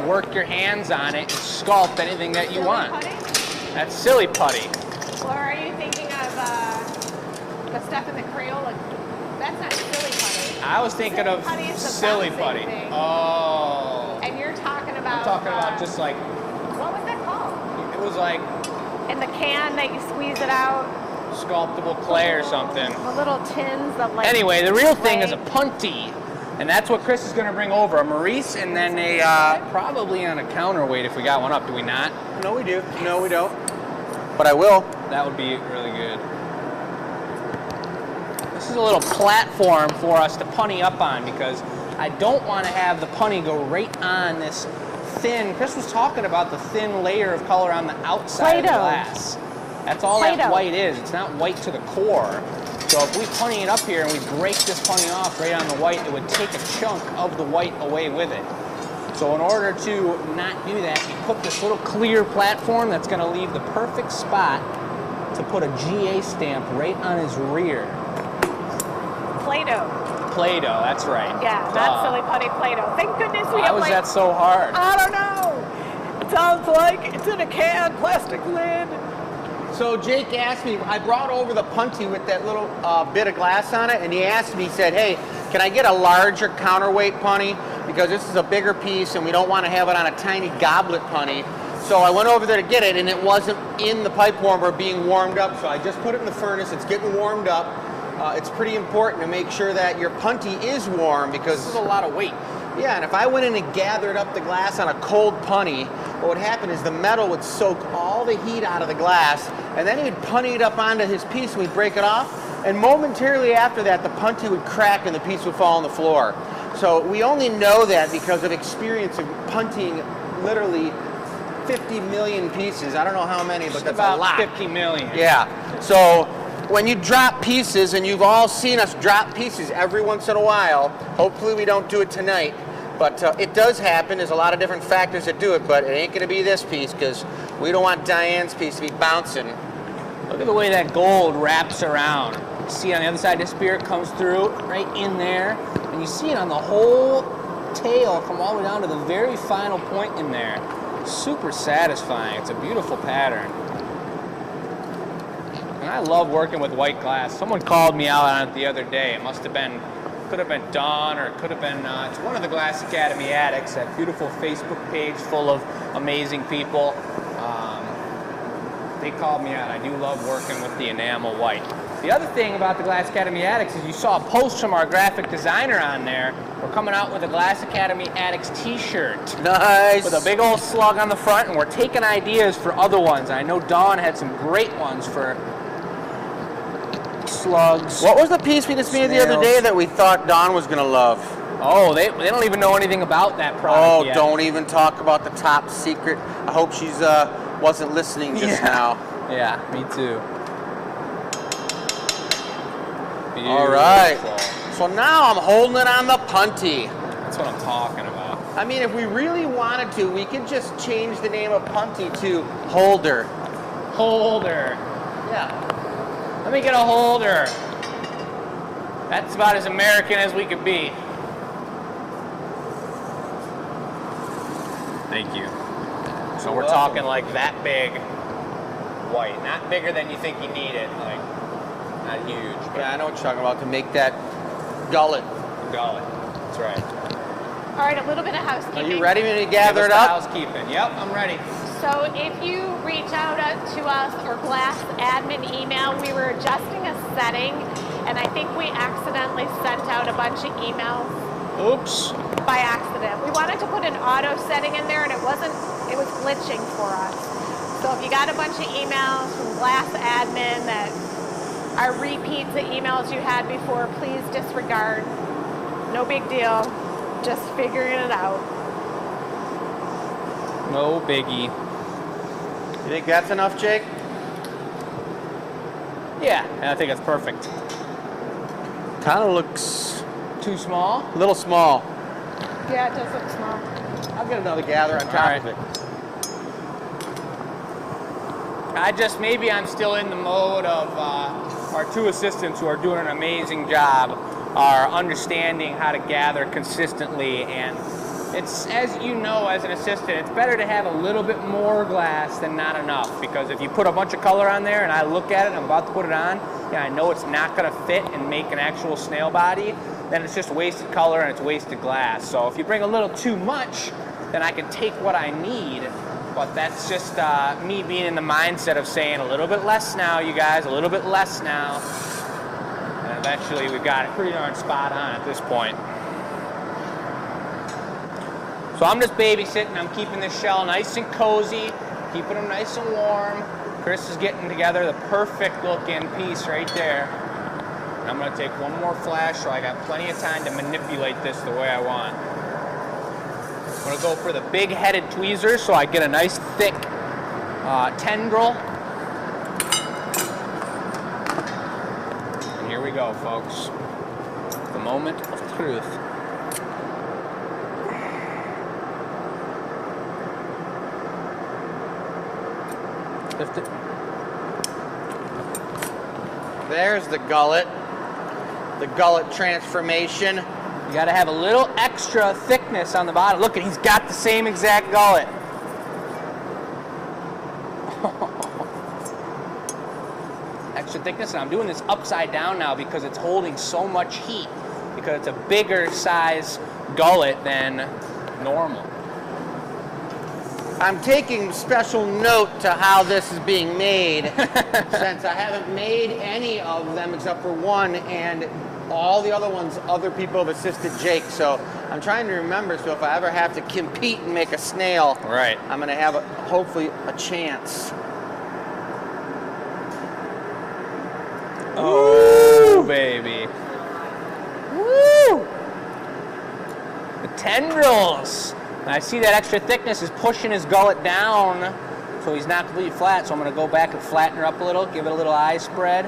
work your hands on it and sculpt anything that you Silly want. putty? That's silly putty. Or are you thinking of the stuff in the Crayola? That's not silly putty. I was thinking Silly of putty is the silly bouncing putty. thing. Oh. And you're talking about. I'm talking about just like, What was that called? it was like In the can that you squeeze it out. sculptable clay or something. The little tins of like. Anyway, the real thing clay. is a punty. And that's what Chris is going to bring over, a Maurice, and then a probably on a counterweight if we got one up. Do we not? No, we do. No, we don't. But I will. That would be really good. This is a little platform for us to punny up on because I don't want to have the punny go right on this thin. Chris was talking about the thin layer of color on the outside of the Play-Doh. glass. That's all Play-Doh. that white is. It's not white to the core. So if we punny it up here and we break this punny off right on the white, it would take a chunk of the white away with it. So in order to not do that, you put this little clear platform that's going to leave the perfect spot to put a GA stamp right on his rear. Play-Doh. Play-Doh, that's right. Yeah, not silly putty Play-Doh. Thank goodness we Why have was like. that so hard? I don't know. It sounds like it's in a can, plastic lid. So Jake asked me, I brought over the punty with that little bit of glass on it, and he asked me, he said, hey, can I get a larger counterweight punty? Because this is a bigger piece and we don't want to have it on a tiny goblet punny. So I went over there to get it and it wasn't in the pipe warmer being warmed up. So I just put it in the furnace, it's getting warmed up. It's pretty important to make sure that your punty is warm because This is a lot of weight. yeah, and if I went in and gathered up the glass on a cold punny, what would happen is the metal would soak all the heat out of the glass, and then he would punny it up onto his piece and we'd break it off, and momentarily after that, the punty would crack and the piece would fall on the floor. So we only know that because of experience of punting literally 50 million pieces. I don't know how many, but that's about a lot. 50 million. Yeah. So when you drop pieces, and you've all seen us drop pieces every once in a while, hopefully we don't do it tonight, but it does happen. There's a lot of different factors that do it, but it ain't going to be this piece because we don't want Diane's piece to be bouncing. Look at the way that gold wraps around. See on the other side, the spear comes through right in there, and you see it on the whole tail come all the way down to the very final point in there. Super satisfying. It's a beautiful pattern. And I love working with white glass. Someone called me out on it the other day. It must have been, could have been Dawn, or it could have been, it's one of the Glass Academy addicts, that beautiful Facebook page full of amazing people. They called me out. I do love working with the enamel white. The other thing about the Glass Academy Addicts is you saw a post from our graphic designer on there. We're coming out with a Glass Academy Addicts t-shirt. Nice. With a big old slug on the front, and we're taking ideas for other ones. I know Dawn had some great ones for slugs. What was the piece we just made the other day that we thought Dawn was going to love? Oh, they don't even know anything about that product yet. Don't even talk about the top secret. I hope she's wasn't listening just now. Yeah, me too. Beautiful. All right. So now I'm holding it on the punty. That's what I'm talking about. I mean, if we really wanted to, we could just change the name of punty to holder. Holder. Yeah. Let me get a holder. That's about as American as we could be. Thank you. So we're talking like that big white, not bigger than you think you need it, like not huge. But Yeah, I know what you're talking about, to make that gullet. gullet. That's right. All right, a little bit of housekeeping. Are you ready to gather Give it us the up? housekeeping. Yep, I'm ready. So if you reach out to us or Glass admin email, we were adjusting a setting, and I think we accidentally sent out a bunch of emails Oops. by accident. We wanted to put an auto setting in there, and it was glitching for us. So if you got a bunch of emails from Glass admin that are repeats of emails you had before, please disregard. No big deal. Just figuring it out. No biggie. You think that's enough, Jake? Yeah, and I think it's perfect. Kind of looks Too small? a little small. Yeah, it does look small. I'll get another gather on top of it. Maybe I'm still in the mode of our two assistants who are doing an amazing job are understanding how to gather consistently, and it's, as you know, as an assistant, it's better to have a little bit more glass than not enough, because if you put a bunch of color on there and I look at it and I'm about to put it on, and I know it's not going to fit and make an actual snail body, then it's just wasted color and it's wasted glass. So if you bring a little too much, then I can take what I need. But that's just me being in the mindset of saying a little bit less now, you guys, a little bit less now. And eventually we've got it pretty darn spot on at this point. So I'm just babysitting. I'm keeping this shell nice and cozy, keeping them nice and warm. Chris is getting together the perfect looking piece right there. And I'm going to take one more flash so I got plenty of time to manipulate this the way I want. I'm going to go for the big-headed tweezers so I get a nice thick tendril. And here we go, folks. The moment of truth. Lift it. There's the gullet transformation. You got to have a little extra thickness on the bottom. Look, he's got the same exact gullet. Extra thickness, and I'm doing this upside down now because it's holding so much heat, because it's a bigger size gullet than normal. I'm taking special note to how this is being made, since I haven't made any of them except for one, and all the other ones, other people have assisted Jake. So I'm trying to remember, so if I ever have to compete and make a snail, Right. I'm going to have, hopefully, a chance. Oh, baby. Woo! The tendrils. And I see that extra thickness is pushing his gullet down, so he's not completely flat. So I'm gonna go back and flatten her up a little, give it a little eye spread.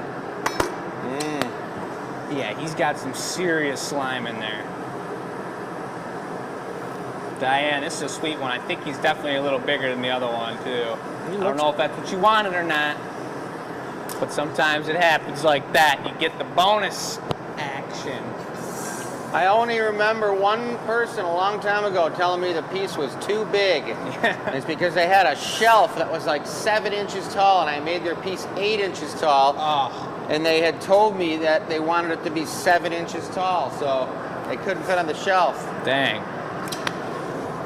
Yeah, he's got some serious slime in there. Diane, this is a sweet one. I think he's definitely a little bigger than the other one too. I don't know if that's what you wanted or not, but sometimes it happens like that. You get the bonus action. I only remember one person a long time ago telling me the piece was too big. And it's because they had a shelf that was like 7 inches tall, and I made their piece 8 inches tall. Oh. And they had told me that they wanted it to be 7 inches tall, so they couldn't fit on the shelf. Dang.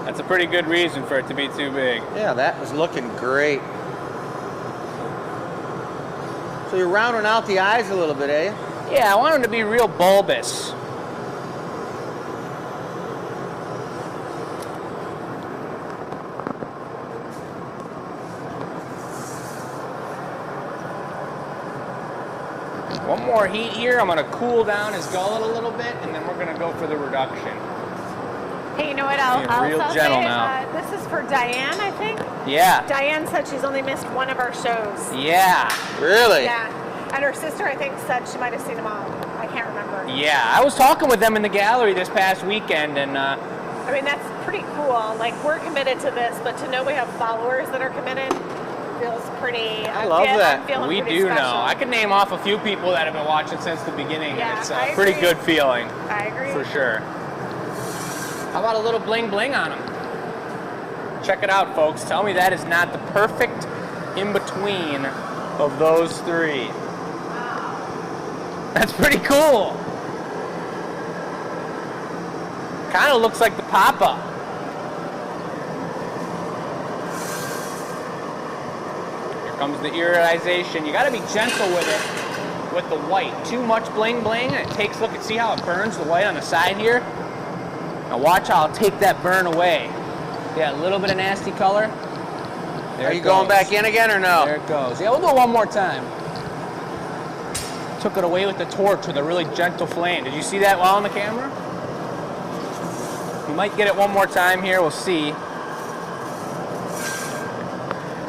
That's a pretty good reason for it to be too big. Yeah, that was looking great. So you're rounding out the eyes a little bit, eh? Yeah, I want them to be real bulbous. One more heat here. I'm going to cool down his gullet a little bit, and then we're going to go for the reduction. Hey, you know what? I'll real also gentle say now. This is for Diane, I think. Yeah. Diane said she's only missed one of our shows. Yeah. Really? Yeah. And her sister, I think, said she might have seen them all. I can't remember. Yeah. I was talking with them in the gallery this past weekend, and I mean, that's pretty cool. Like, we're committed to this, but to know we have followers that are committed feels pretty. I love that. I'm feeling we pretty do special. know. I can name off a few people that have been watching since the beginning, Yeah, and it's I a pretty agree. good feeling. I agree. For sure. How about a little bling bling on them? Check it out, folks. Tell me that is not the perfect in-between of those three. That's pretty cool. Kind of looks like the pop-up. Here comes the iridization. You got to be gentle with it, with the white. Too much bling bling, and it takes, look and see how it burns the white on the side here. Now watch how I'll take that burn away. Yeah, a little bit of nasty color. There Are you going back in again or no? There it goes. Yeah, we'll do it one more time. Took it away with the torch with a really gentle flame. Did you see that well on the camera? We might get it one more time here. We'll see.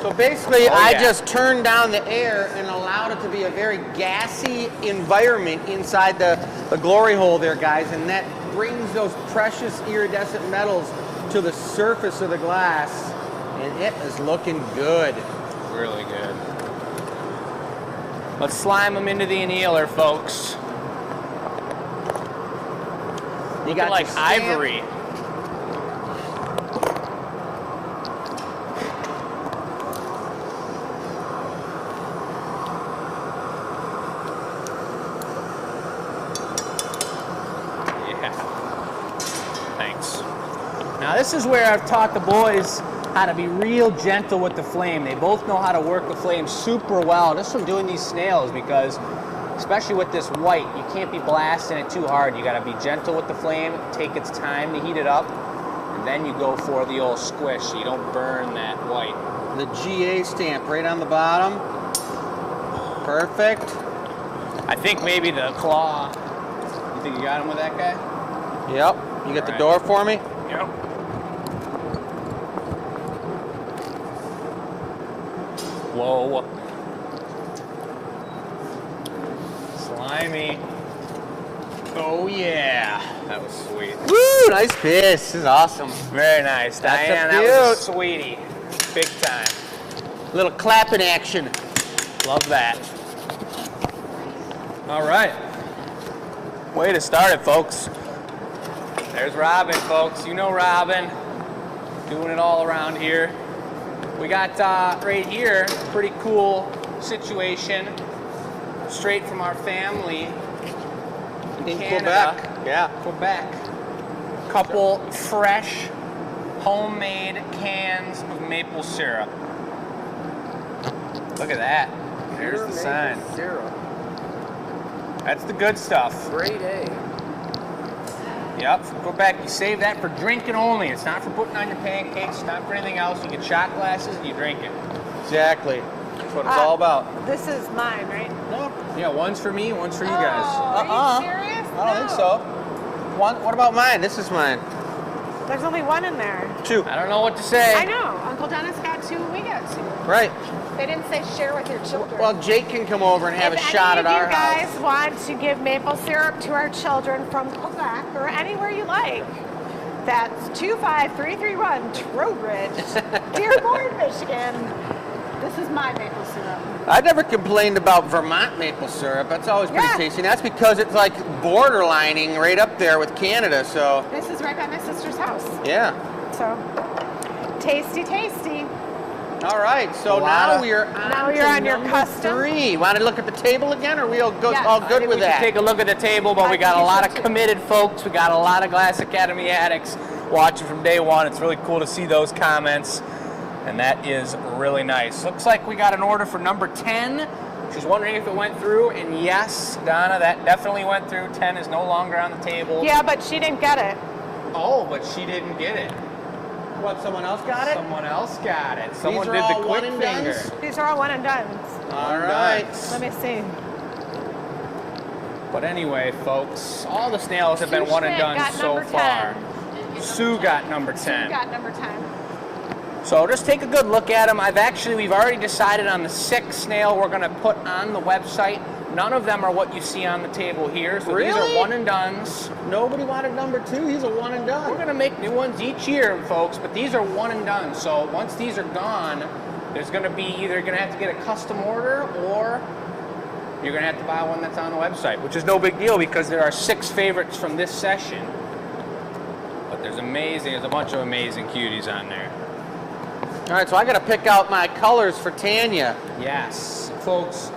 So basically, Oh, I yeah. just turned down the air and allowed it to be a very gassy environment inside the glory hole there, guys, and that brings those precious iridescent metals to the surface of the glass, and it is looking good. Really good. Let's slime them into the annealer, folks. You Looking got like your stamp. ivory. Thanks. Now this is where I've taught the boys how to be real gentle with the flame. They both know how to work the flame super well, just from doing these snails, because especially with this white, you can't be blasting it too hard. You gotta be gentle with the flame, take its time to heat it up, and then you go for the old squish so you don't burn that white. The GA stamp right on the bottom. Perfect. I think maybe the claw. You think you got him with that guy? Yep. You got the Alright. door for me? Yep. Whoa. Slimy. Oh yeah. That was sweet. Woo! Nice piece. This is awesome. Very nice. That's Diane, a that was a beaut. sweetie. Big time. Little clapping action. Love that. All right. Way to start it, folks. There's Robin, folks. You know Robin. Doing it all around here. We got right here a pretty cool situation straight from our family In Canada. Quebec. Yeah. Quebec. Couple fresh homemade cans of maple syrup. Look at that. There's the sign. Syrup. That's the good stuff. Grade A. Yep, from Quebec. You save that for drinking only. It's not for putting on your pancakes. It's not for anything else. You get shot glasses and you drink it. Exactly. That's what it's all about. This is mine, right? No. Yeah, one's for me, one's for you guys. Oh, are you serious? I don't think so. What about mine? This is mine. There's only one in there. 2. I don't know what to say. I know. Uncle Dennis got 2, we got 2. Right. They didn't say share with your children. Well, Jake can come over and have a shot at our house. If any of you guys want to give maple syrup to our children from Quebec or anywhere you like, that's 25331 Trowbridge, Dearborn, Michigan. This is my maple syrup. I never complained about Vermont maple syrup. That's always pretty tasty. And that's because it's like borderlining right up there with Canada. So this is right by my sister's house. Yeah. So tasty, tasty. All right. So now we're on your custom 3. Want to look at the table again, or we all good? Yes. All good with that? Take a look at the table, but we got a lot of committed folks. We got a lot of Glass Academy addicts watching from day one. It's really cool to see those comments. And that is really nice. Looks like we got an order for number 10. She's wondering if it went through, and yes, Donna, that definitely went through. 10 is no longer on the table. Yeah, but she didn't get it. Oh, but she didn't get it. What, someone else got it? Someone else got it. Someone These are did all the quick one and finger. dones? These are all one and dones. All right. Let me see. But anyway, folks, all the snails have been one and done so far. Sue got number 10. Sue got number 10. So just take a good look at them. We've already decided on the 6th snail we're going to put on the website. None of them are what you see on the table here. So these are one and dones. Nobody wanted number 2. He's a one and done. We're going to make new ones each year, folks, but these are one and done. So once these are gone, there's going to be either going to have to get a custom order, or you're going to have to buy one that's on the website, which is no big deal because there are 6 favorites from this session. But there's a bunch of amazing cuties on there. All right, so I got to pick out my colors for Tanya. Yes, folks,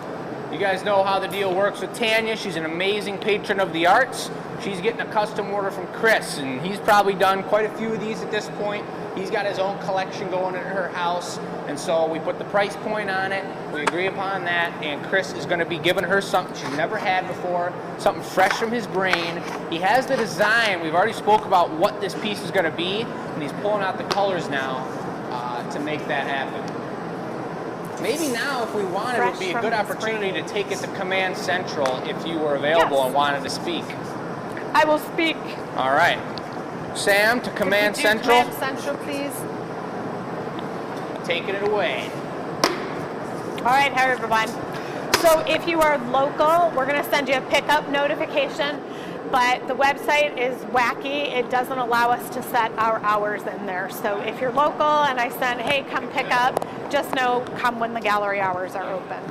you guys know how the deal works with Tanya. She's an amazing patron of the arts. She's getting a custom order from Chris, and he's probably done quite a few of these at this point. He's got his own collection going at her house, and so we put the price point on it. We agree upon that, and Chris is going to be giving her something she's never had before, something fresh from his brain. He has the design. We've already spoke about what this piece is going to be, and he's pulling out the colors now to make that happen. Maybe now, if we wanted, it would be a good opportunity to take it to Command Central if you were available and wanted to speak. I will speak. All right. Sam, to Command Central. Command Central, please. Taking it away. All right, hi everyone. So if you are local, we're going to send you a pickup notification, but the website is wacky. It doesn't allow us to set our hours in there. So if you're local and I send, hey, come pick up, just know, come when the gallery hours are open.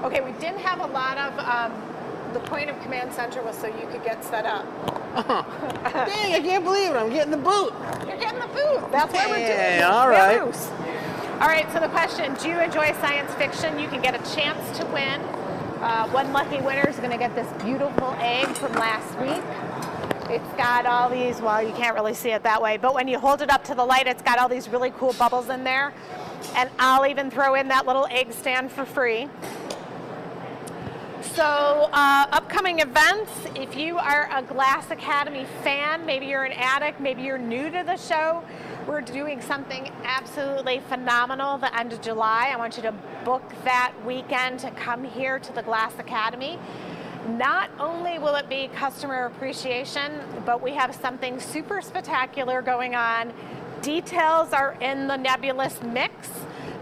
Okay, we didn't have a lot of, the point of Command Center was so you could get set up. Dang, I can't believe it. I'm getting the boot. You're getting the boot. That's what we're doing. All right. All right, so the question, do you enjoy science fiction? You can get a chance to win. One lucky winner is going to get this beautiful egg from last week. It's got all these, well, you can't really see it that way, but when you hold it up to the light, it's got all these really cool bubbles in there. And I'll even throw in that little egg stand for free. So upcoming events, if you are a Glass Academy fan, maybe you're an addict, maybe you're new to the show, we're doing something absolutely phenomenal the end of July. I want you to book that weekend to come here to the Glass Academy. Not only will it be customer appreciation, but we have something super spectacular going on. Details are in the nebulous mix.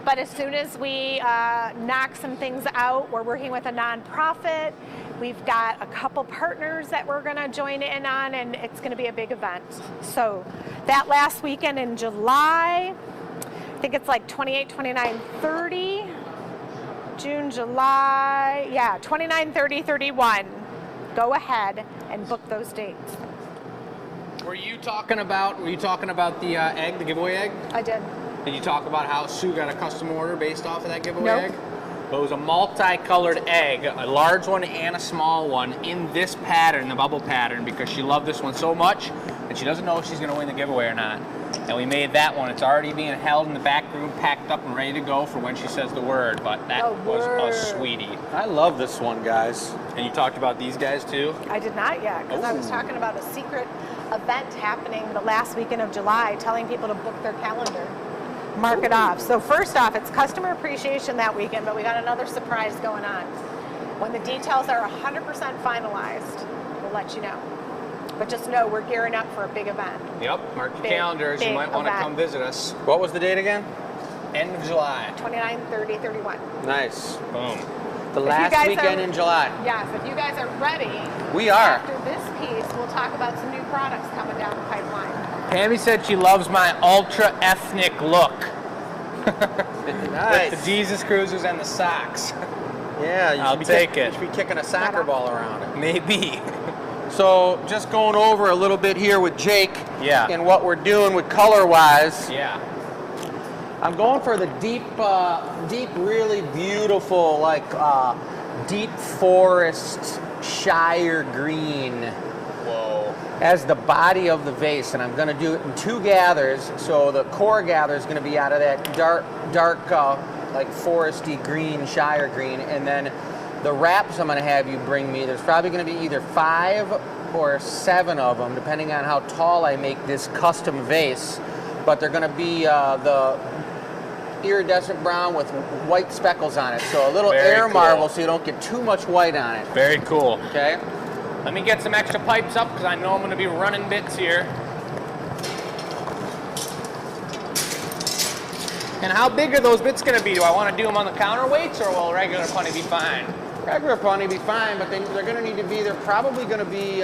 But as soon as we knock some things out, we're working with a nonprofit. We've got a couple partners that we're going to join in on, and it's going to be a big event. So that last weekend in July, I think it's like 28, 29, 30. June, July, yeah, 29, 30, 31. Go ahead and book those dates. Were you talking about the egg, the giveaway egg? I did. Did you talk about how Sue got a custom order based off of that giveaway Nope. egg? Well, it was a multicolored egg, a large one and a small one, in this pattern, the bubble pattern, because she loved this one so much that she doesn't know if she's going to win the giveaway or not. And we made that one. It's already being held in the back room, packed up and ready to go for when she says the word, but that was a sweetie. I love this one, guys. And you talked about these guys too? I did not yet, because I was talking about a secret event happening the last weekend of July, telling people to book their calendar. Mark it off. So first off, it's customer appreciation that weekend, but we got another surprise going on. When the details are 100% finalized, we'll let you know. But just know we're gearing up for a big event. Yep, mark your Big, calendars. You big might want to event. come visit us. What was the date again? End of July. 29, 30, 31. Nice. Boom. The you last guys weekend are- in July. Yes, if you guys are ready, We are. after this piece, we'll talk about some new products coming down the pipeline. Tammy said she loves my ultra ethnic look. Nice. With the Jesus Cruisers and the socks. Yeah, you I'll should be take it. You should be kicking a soccer ball around it. Maybe. So just going over a little bit here with Jake. Yeah. And what we're doing with color-wise. Yeah. I'm going for the deep, really beautiful, like deep forest Shire green Whoa. as the body of the vase, and I'm going to do it in 2 gathers. So the core gather is going to be out of that dark, like foresty green, Shire green, and then the wraps I'm going to have you bring me. There's probably going to be either 5 or 7 of them, depending on how tall I make this custom vase. But they're going to be the iridescent brown with white speckles on it. So a little Very air cool. marble so you don't get too much white on it. Very cool. Okay? Let me get some extra pipes up because I know I'm going to be running bits here. And how big are those bits going to be? Do I want to do them on the counterweights or will regular plenty be fine? Regular pony be fine, but they're going to need to be, they're probably going to be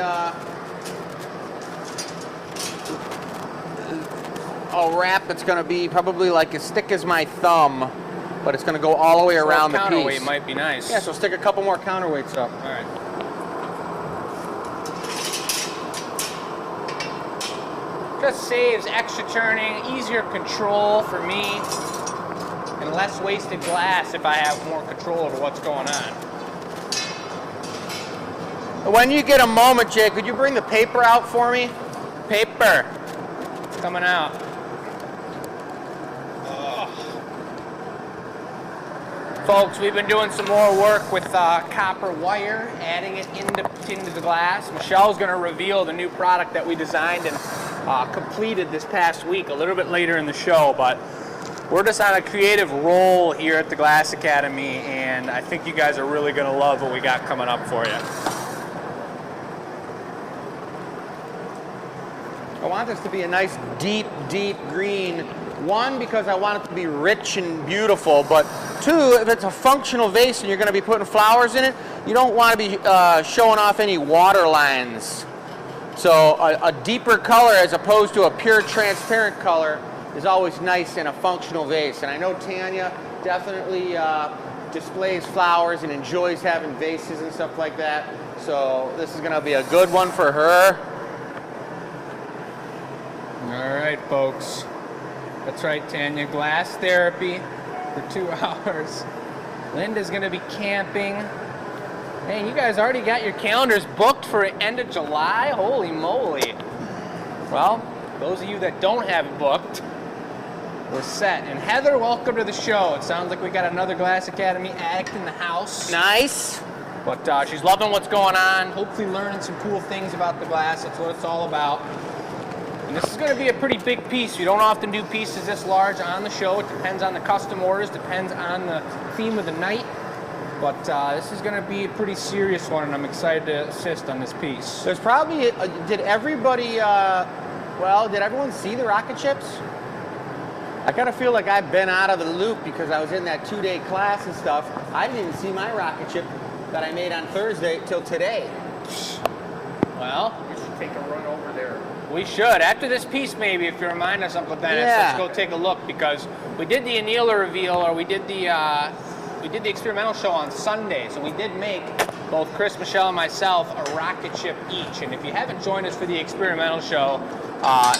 a wrap that's going to be probably like as thick as my thumb, but it's going to go all the way around the counterweight piece. might be nice. Yeah, so stick a couple more counterweights up. All right. Just saves extra turning, easier control for me, and less wasted glass if I have more control over what's going on. When you get a moment, Jake, could you bring the paper out for me? Paper. It's coming out. Folks, we've been doing some more work with copper wire, adding it into the glass. Michelle's going to reveal the new product that we designed and completed this past week, a little bit later in the show, but we're just on a creative roll here at the Glass Academy, and I think you guys are really going to love what we got coming up for you. I want this to be a nice deep, deep green. 1, because I want it to be rich and beautiful, but 2, if it's a functional vase and you're going to be putting flowers in it, you don't want to be showing off any water lines. So a deeper color as opposed to a pure transparent color is always nice in a functional vase. And I know Tanya definitely displays flowers and enjoys having vases and stuff like that. So this is going to be a good one for her. All right, folks. That's right, Tanya. Glass therapy for 2 hours. Linda's going to be camping. Man, you guys already got your calendars booked for end of July? Holy moly. Well, those of you that don't have it booked, we're set. And Heather, welcome to the show. It sounds like we got another Glass Academy addict in the house. Nice. But she's loving what's going on, hopefully learning some cool things about the glass. That's what it's all about. And this is going to be a pretty big piece. We don't often do pieces this large on the show. It depends on the custom orders, depends on the theme of the night. But this is going to be a pretty serious one, and I'm excited to assist on this piece. There's probably, did everybody, did everyone see the rocket ships? I kind of feel like I've been out of the loop because I was in that 2-day class and stuff. I didn't even see my rocket ship that I made on Thursday till today. Well, we should take a run over there. We should. After this piece, maybe, if you remind us, Uncle Dennis, Yeah. let's go take a look, because we did the annealer reveal, or we did the experimental show on Sunday. So we did make, both Chris, Michelle, and myself, a rocket ship each. And if you haven't joined us for the experimental show,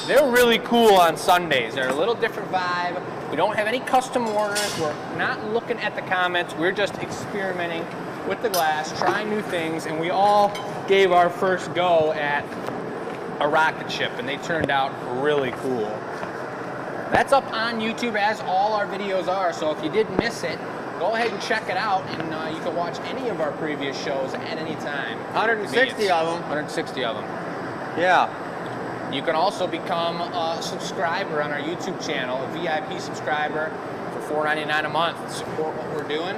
they're really cool on Sundays. They're a little different vibe. We don't have any custom orders. We're not looking at the comments. We're just experimenting with the glass, trying new things, and we all gave our first go at a rocket ship, and they turned out really cool. That's up on YouTube, as all our videos are, so if you did miss it, go ahead and check it out, and you can watch any of our previous shows at any time. 160 of them. 160 of them. Yeah. You can also become a subscriber on our YouTube channel, a VIP subscriber for $4.99 a month. Support what we're doing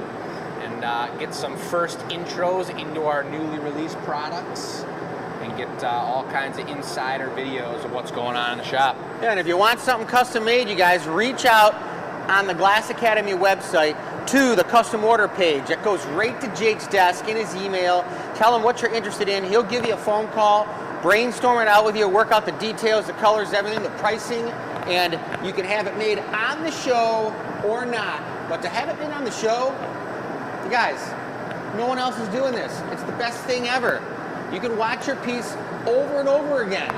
and get some first intros into our newly released products. And You get all kinds of insider videos of what's going on in the shop. Yeah, and if you want something custom made, you guys reach out on the Glass Academy website to the custom order page. That goes right to Jake's desk in his email. Tell him what you're interested in. He'll give you a phone call, brainstorm it out with you, work out the details, the colors, everything, the pricing, and you can have it made on the show or not. But to have it made on the show, you guys, no one else is doing this. It's the best thing ever. You can watch your piece over and over again.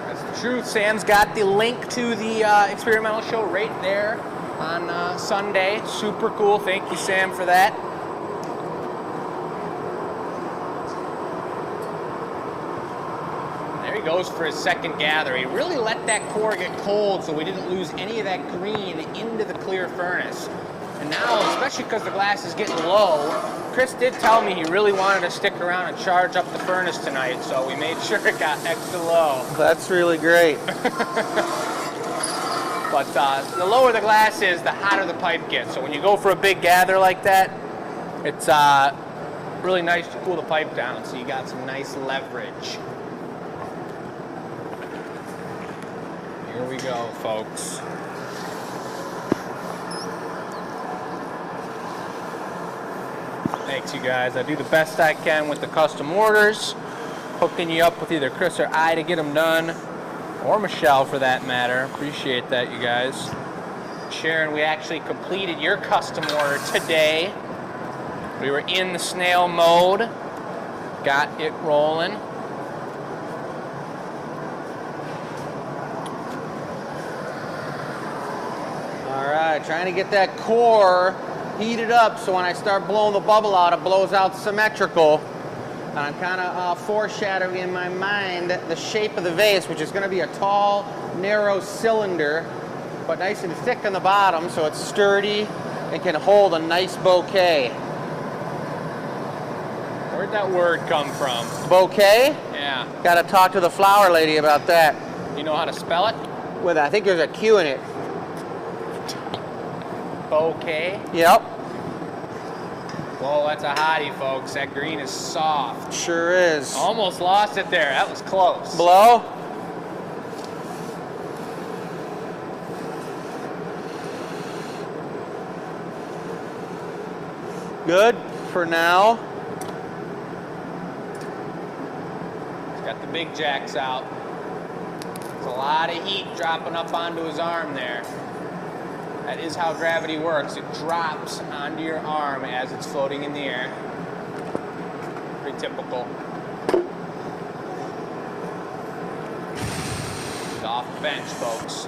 That's the truth. Sam's got the link to the experimental show right there on Sunday. Super cool. Thank you, Sam, for that. There he goes for his second gather. He really let that core get cold so we didn't lose any of that green into the clear furnace. And now, especially because the glass is getting low, Chris did tell me he really wanted to stick around and charge up the furnace tonight, so we made sure it got extra low. That's really great. But the lower the glass is, the hotter the pipe gets. So when you go for a big gather like that, it's really nice to cool the pipe down, so you got some nice leverage. Here we go, folks. Thanks, you guys. I do the best I can with the custom orders, hooking you up with either Chris or I to get them done, or Michelle for that matter. Appreciate that, you guys. Sharon, we actually completed your custom order today. We were in the snail mode, got it rolling. All right, trying to get that core heated up so when I start blowing the bubble out, it blows out symmetrical. And I'm kind of foreshadowing in my mind the shape of the vase, which is going to be a tall, narrow cylinder, but nice and thick on the bottom so it's sturdy and can hold a nice bouquet. Where'd that word come from? Bouquet? Yeah. Got to talk to the flower lady about that. You know how to spell it? With, I think there's a Q in it. Bouquet? Yep. Whoa, that's a hottie, folks. That green is soft. Sure is. Almost lost it there. That was close. Blow. Good for now. He's got the big jacks out. There's a lot of heat dropping up onto his arm there. That is how gravity works. It drops onto your arm as it's floating in the air. Pretty typical. It's off the bench, folks.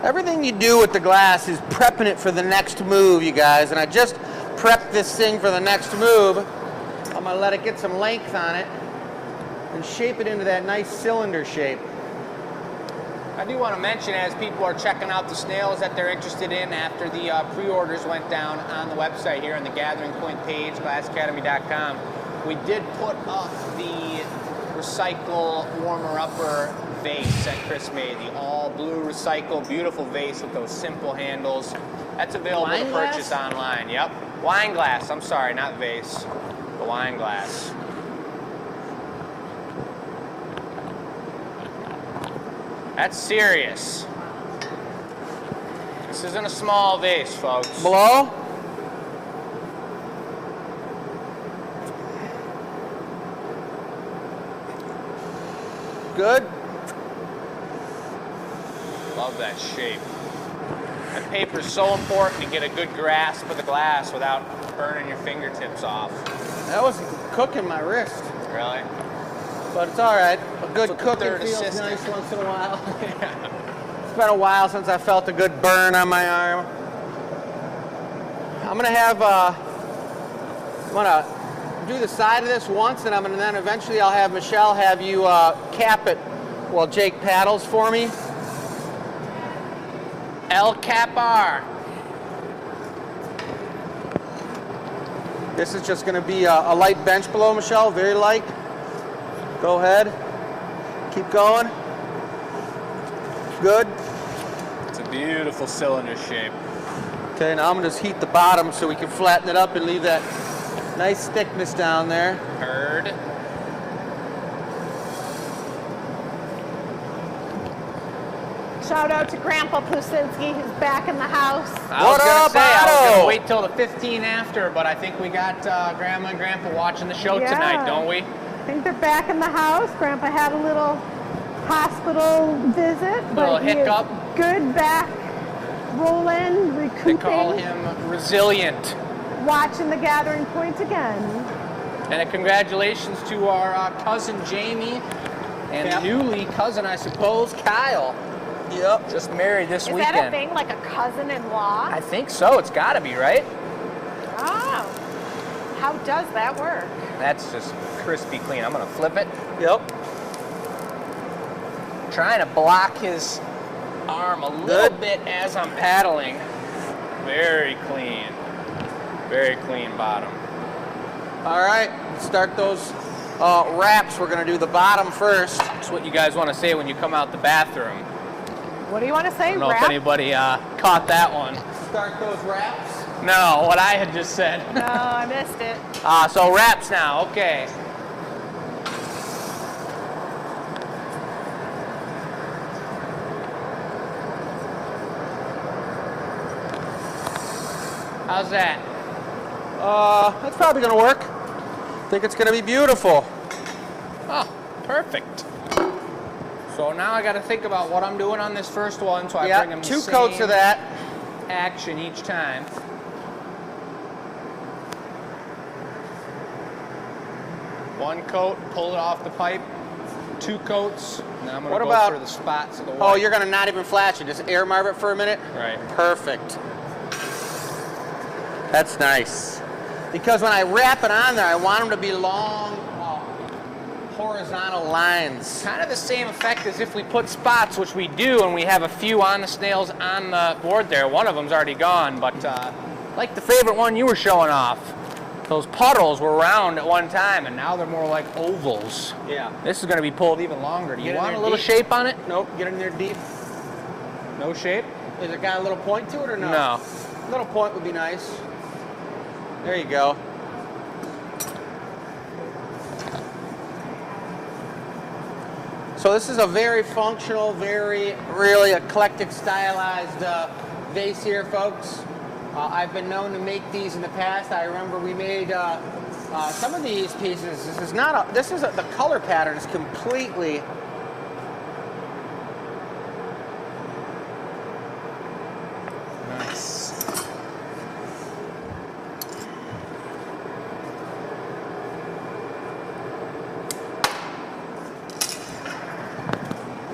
Everything you do with the glass is prepping it for the next move, you guys. And I just prepped this thing for the next move. I'm gonna let it get some length on it and shape it into that nice cylinder shape. I do want to mention, as people are checking out the snails that they're interested in after the pre-orders went down on the website here on the Gathering Point page, glassacademy.com, we did put up the recycle warmer-upper vase that Chris made, the all-blue recycle, beautiful vase with those simple handles. That's available to purchase online. Yep. Wine glass. I'm sorry, not vase. The wine glass. That's serious. This isn't a small vase, folks. Blow. Good. Love that shape. That paper's so important to get a good grasp of the glass without burning your fingertips off. That was cooking my wrist. Really? But it's all right. A good That's what the cooking third feels assistant. nice once in a while. It's been a while since I felt a good burn on my arm. I'm gonna do the side of this once, and then eventually I'll have Michelle have you cap it while Jake paddles for me. El Capar. This is just going to be a light bench blow, Michelle, very light. Go ahead. Keep going. Good. Beautiful cylinder shape. Okay, now I'm gonna just heat the bottom so we can flatten it up and leave that nice thickness down there. Heard. Shout out to Grandpa Plusinski, who's back in the house. I was gonna wait till the 15 after, but I think we got Grandma and Grandpa watching the show tonight, don't we? I think they're back in the house. Grandpa had a little hospital visit, but he is good back, rolling, recouping. They call him resilient. Watching the Gathering Point again. And congratulations to our cousin Jamie and newly cousin, I suppose, Kyle. Yep. Just married this weekend. Is that a thing, like a cousin-in-law? I think so. It's got to be, right? Oh. How does that work? That's just crispy clean. I'm going to flip it. Yep. Trying to block his arm a little bit as I'm paddling. Very clean. Very clean bottom. All right, let's start those wraps. We're gonna do the bottom first. That's what you guys want to say when you come out the bathroom. What do you want to say? I don't know if anybody caught that one. Start those wraps. No, what I had just said. No, I missed it. So wraps now, okay. How's that? That's probably gonna work. I think it's gonna be beautiful. Oh, perfect. So now I got to think about what I'm doing on this first one, so I bring them the 2 coats of that. action each time. One coat, pull it off the pipe. 2 coats. Now I'm going to go for the spots of the white. Oh, you're gonna not even flash it. Just air marb it for a minute. Right. Perfect. That's nice. Because when I wrap it on there, I want them to be long, horizontal lines. Kind of the same effect as if we put spots, which we do, and we have a few on the snails on the board there. One of them's already gone, but like the favorite one you were showing off. Those puddles were round at one time, and now they're more like ovals. Yeah. This is going to be pulled even longer. Do you want a little deep. shape on it? Nope, get in there deep. No shape? Has it got a little point to it or no? No. A little point would be nice. There you go. So this is a very functional, really eclectic stylized vase here, folks. I've been known to make these in the past. I remember we made some of these pieces. The color pattern is completely nice.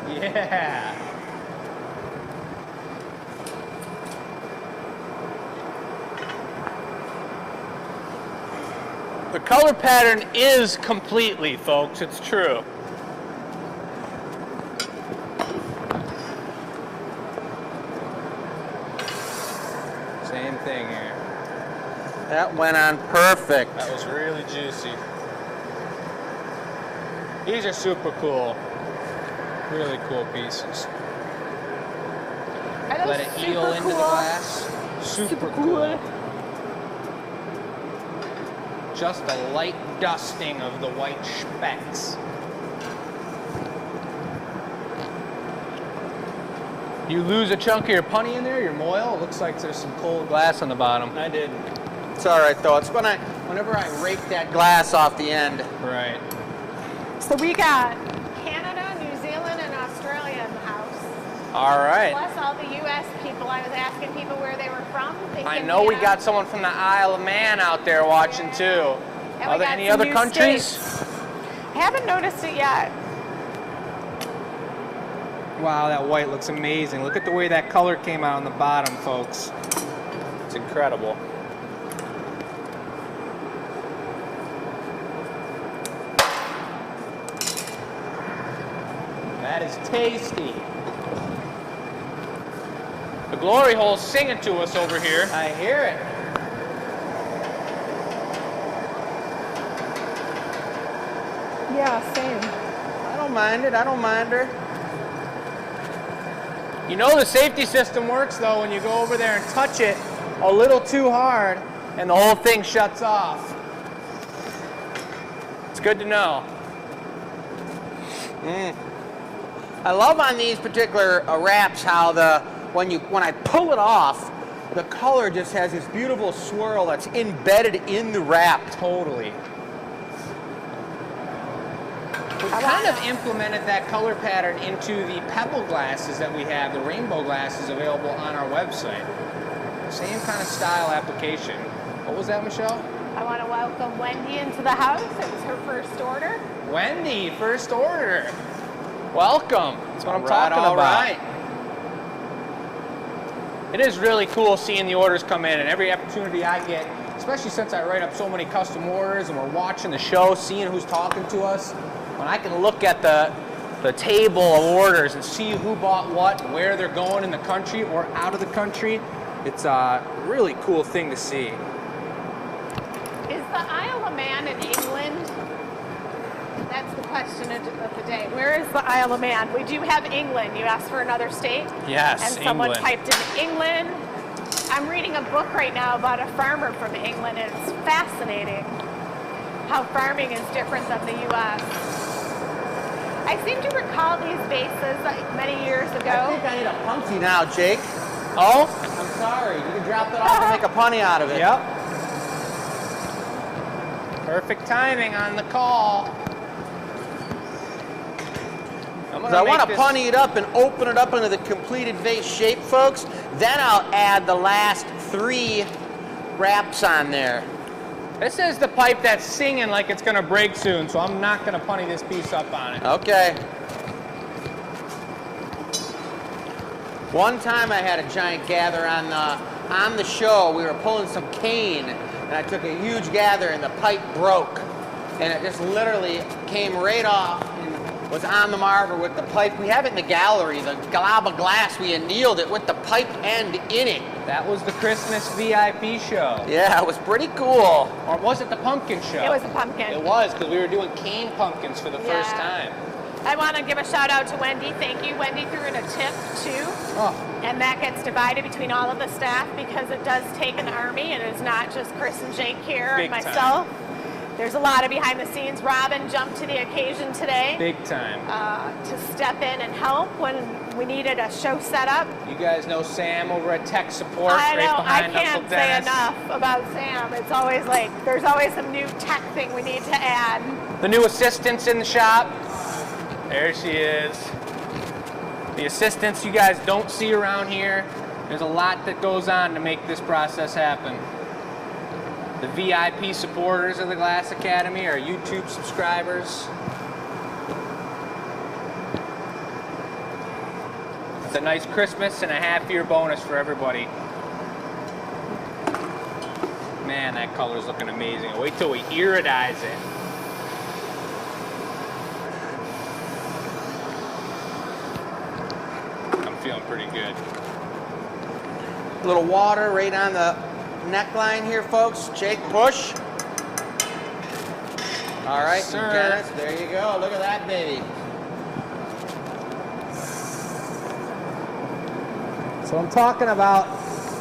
Yeah. The color pattern is completely, folks. It's true. Same thing here. that went on perfect. That was really juicy. These are super cool. Really cool pieces. Let it eel into the glass. Super cool. Just a light dusting of the white specks. You lose a chunk of your punny in there, your moil. It looks like there's some cold glass on the bottom. I did. It's all right though. It's whenever I rake that glass off the end. Right. So we got Canada, New Zealand, and Australia in the house. All right. Plus all the U.S. people. I was asking people where they were from. I know we got someone from the Isle of Man out there watching too. Are there any other countries? I haven't noticed it yet. Wow, that white looks amazing. Look at the way that color came out on the bottom, folks. It's incredible. That is tasty. The glory hole's singing to us over here. I hear it. Yeah, same. I don't mind it. I don't mind her. You know the safety system works though when you go over there and touch it a little too hard and the whole thing shuts off. It's good to know. I love on these particular wraps how when I pull it off, the color just has this beautiful swirl that's embedded in the wrap. Totally. We kind of implemented that color pattern into the pebble glasses that we have, the rainbow glasses available on our website. Same kind of style application. What was that, Michelle? I want to welcome Wendy into the house. It was her first order. Wendy, first order. Welcome. That's what I'm talking all about. right. It is really cool seeing the orders come in, and every opportunity I get, especially since I write up so many custom orders and we're watching the show, seeing who's talking to us, when I can look at the table of orders and see who bought what, where they're going in the country or out of the country, it's a really cool thing to see. Is the Isle of Man in England? That's the question of the day. Where is the Isle of Man? We do have England. You asked for another state? Yes, And someone England. typed in England. I'm reading a book right now about a farmer from England, and it's fascinating how farming is different than the U.S. I seem to recall these vases many years ago. I think I need a punty now, Jake. Oh? I'm sorry. You can drop that off and make a punty out of it. Yep. Perfect timing on the call. I want to punny it up and open it up into the completed vase shape, folks. Then I'll add the last 3 wraps on there. This is the pipe that's singing like it's going to break soon, so I'm not going to punny this piece up on it. Okay. One time I had a giant gather on the show. We were pulling some cane, and I took a huge gather, and the pipe broke. And it just literally came right off and was on the marble with the pipe. We have it in the gallery, the glob of glass. We annealed it with the pipe end in it. That was the Christmas VIP show. Yeah, it was pretty cool. Or was it the pumpkin show? It was a pumpkin. It was, because we were doing cane pumpkins for the first time. I want to give a shout out to Wendy. Thank you. Wendy threw in a tip too. Oh. And that gets divided between all of the staff because it does take an army, and it's not just Chris and Jake here Big and myself. time. There's a lot of behind the scenes. Robin jumped to the occasion today. Big time. To step in and help when we needed a show set up. You guys know Sam over at Tech Support, I know, right I behind Uncle can't say Dennis. enough about Sam. It's always like, there's always some new tech thing we need to add. The new assistants in the shop. There she is. The assistants you guys don't see around here. There's a lot that goes on to make this process happen. The VIP supporters of the Glass Academy are YouTube subscribers. It's a nice Christmas and a half-year bonus for everybody. Man, that color's looking amazing. Wait till we iridize it. I'm feeling pretty good. A little water right on the neckline here, folks. Jake, push. All right, Sir. Dennis, there you go. Look at that, baby. So I'm talking about,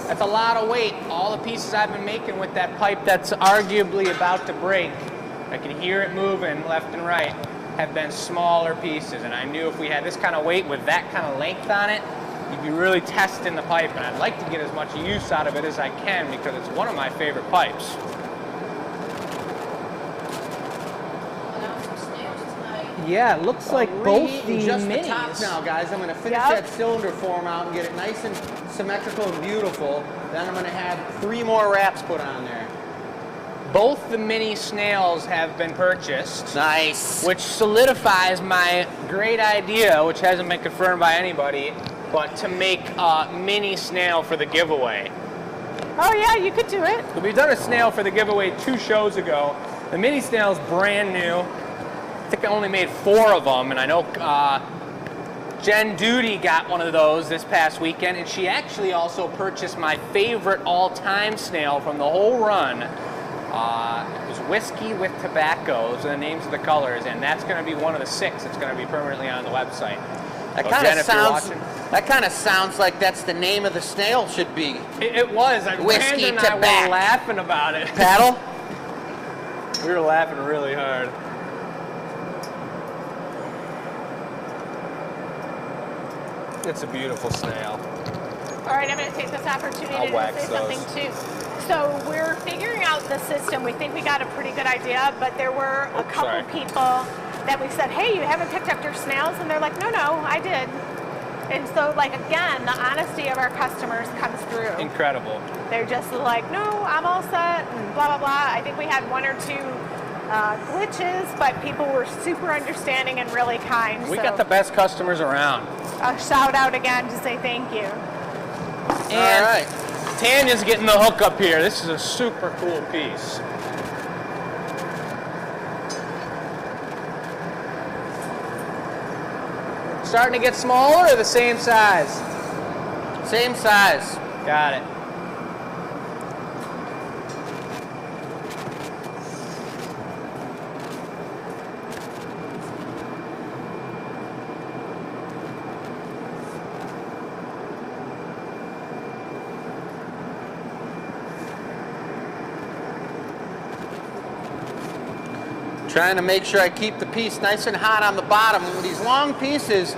that's a lot of weight. All the pieces I've been making with that pipe that's arguably about to break, I can hear it moving left and right, have been smaller pieces. And I knew if we had this kind of weight with that kind of length on it, you'd be really testing the pipe. And I'd like to get as much use out of it as I can because it's one of my favorite pipes. Yeah, it looks like both Reheating the just minis. the top now, guys. I'm going to finish Yep. that cylinder form out and get it nice and symmetrical and beautiful. Then I'm going to have 3 more wraps put on there. Both the mini snails have been purchased. Nice. Which solidifies my great idea, which hasn't been confirmed by anybody, but to make a mini snail for the giveaway. Oh yeah, you could do it. So we've done a snail for the giveaway 2 shows ago. The mini snail's brand new. I think I only made 4 of them, and I know Jen Duty got one of those this past weekend, and she actually also purchased my favorite all-time snail from the whole run. It was Whiskey with Tobacco, those are the names of the colors, and that's going to be one of the 6 that's going to be permanently on the website. That So kind Jen, of if you're sounds. watching- That kind of sounds like that's the name of the snail should be. It was. Whiskey Brandon and I tobacco. were laughing about it. Paddle? We were laughing really hard. It's a beautiful snail. All right, I'm going to take this opportunity I'll to wax say something too. So we're figuring out the system. We think we got a pretty good idea, but there were a couple people that we said, hey, you haven't picked up your snails? And they're like, no, I did. And so, like, again, the honesty of our customers comes through. Incredible. They're just like, no, I'm all set, and blah, blah, blah. I think we had one or two glitches, but people were super understanding and really kind. We got the best customers around. A shout out again to say thank you. And all right. Tanya's getting the hook up here. This is a super cool piece. Starting to get smaller or the same size? Same size. Got it. Trying to make sure I keep the piece nice and hot on the bottom. With these long pieces,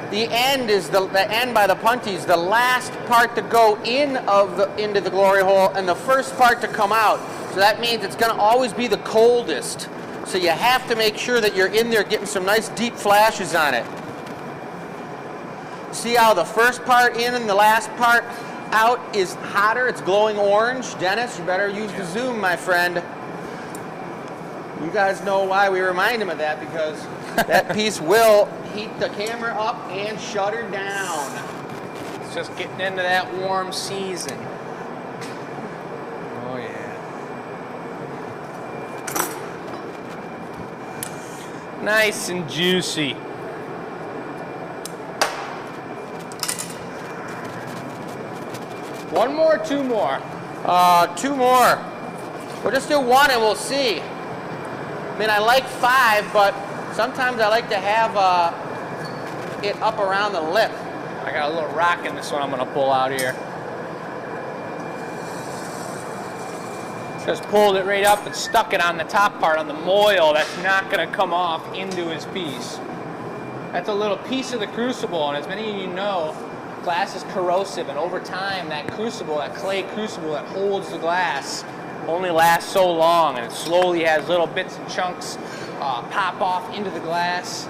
the end is the end by the punties, the last part to go into the glory hole and the first part to come out. So that means it's going to always be the coldest. So you have to make sure that you're in there getting some nice deep flashes on it. See how the first part in and the last part out is hotter? It's glowing orange. Dennis, you better use the zoom, my friend. You guys know why we remind him of that, because that piece will heat the camera up and shut her down. It's just getting into that warm season. Oh yeah. Nice and juicy. One more, two more? Two more. We'll just do one and we'll see. I mean, I like 5, but sometimes I like to have it up around the lip. I got a little rock in this one I'm gonna pull out here. Just pulled it right up and stuck it on the top part on the moil. That's not gonna come off into his piece. That's a little piece of the crucible, and as many of you know, glass is corrosive, and over time that crucible, that clay crucible that holds the glass, only lasts so long, and it slowly has little bits and chunks pop off into the glass.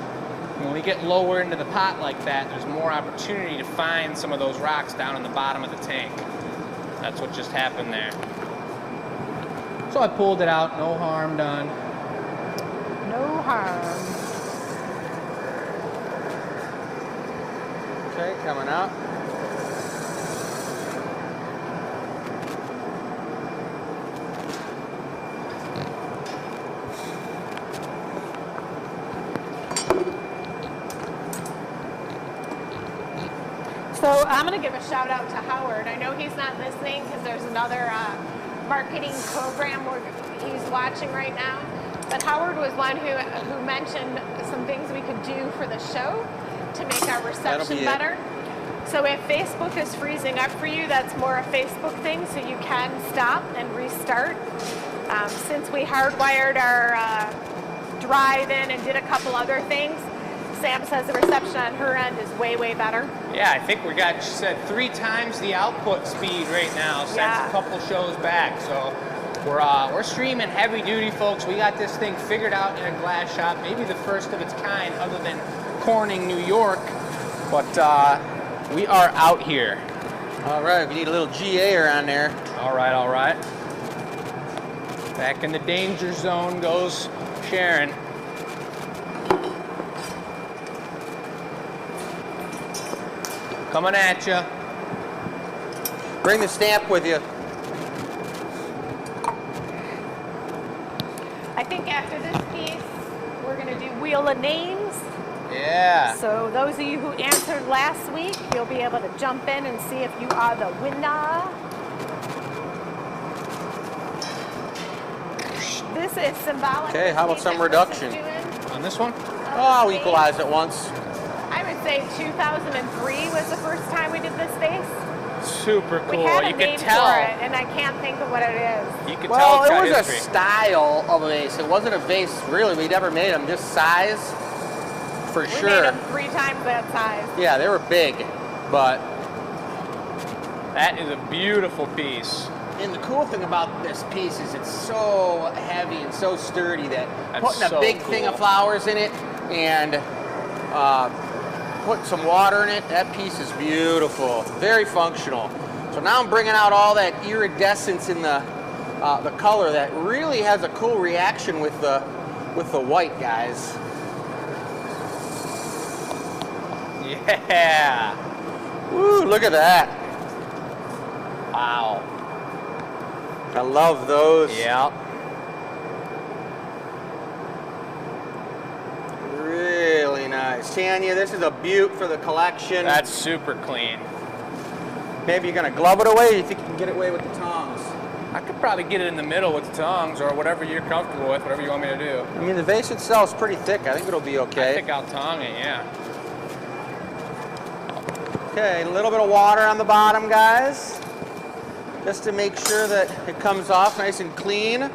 And when we get lower into the pot like that, there's more opportunity to find some of those rocks down in the bottom of the tank. That's what just happened there. So I pulled it out, no harm done. No harm. Okay, coming out. So I'm going to give a shout out to Howard. I know he's not listening because there's another marketing program where he's watching right now. But Howard was one who mentioned some things we could do for the show to make our reception better. So if Facebook is freezing up for you, that's more a Facebook thing, so you can stop and restart. Since we hardwired our drive in and did a couple other things, Sam says the reception on her end is way, way better. Yeah, I think we got, she said, 3 times the output speed right now since a couple shows back. So we're streaming heavy duty, folks. We got this thing figured out in a glass shop, maybe the first of its kind other than Corning, New York. But we are out here. All right, we need a little GA on there. All right, all right. Back in the danger zone goes Sharon. Coming at you. Bring the stamp with you. I think after this piece, we're going to do Wheel of Names. Yeah. So those of you who answered last week, you'll be able to jump in and see if you are the winner. This is symbolic. Okay, how about some reduction? On this one? Oh, I'll equalize it once. I would say say 2003 was the first time we did this vase. Super cool. We had a You name could tell. for it, and I can't think of what it is. You could Well, tell it was history. a style of a vase. It wasn't a vase, really. We never made them this size, for We sure. made them 3 times that size. Yeah, they were big, but. That is a beautiful piece. And the cool thing about this piece is it's so heavy and so sturdy that That's putting a so big thing cool. of flowers in it and putting some water in it, that piece is beautiful, very functional. So now I'm bringing out all that iridescence in the color that really has a cool reaction with the white, guys. Yeah. Woo, look at that. Wow. I love those. Yeah. Really nice. Tanya, this is a beaut for the collection. That's super clean. Maybe you're gonna glove it away, or you think you can get it away with the tongs? I could probably get it in the middle with the tongs or whatever you're comfortable with, whatever you want me to do. I mean, the vase itself is pretty thick. I think it'll be I okay. think I'll tong it, yeah. Okay, a little bit of water on the bottom, guys, just to make sure that it comes off nice and clean.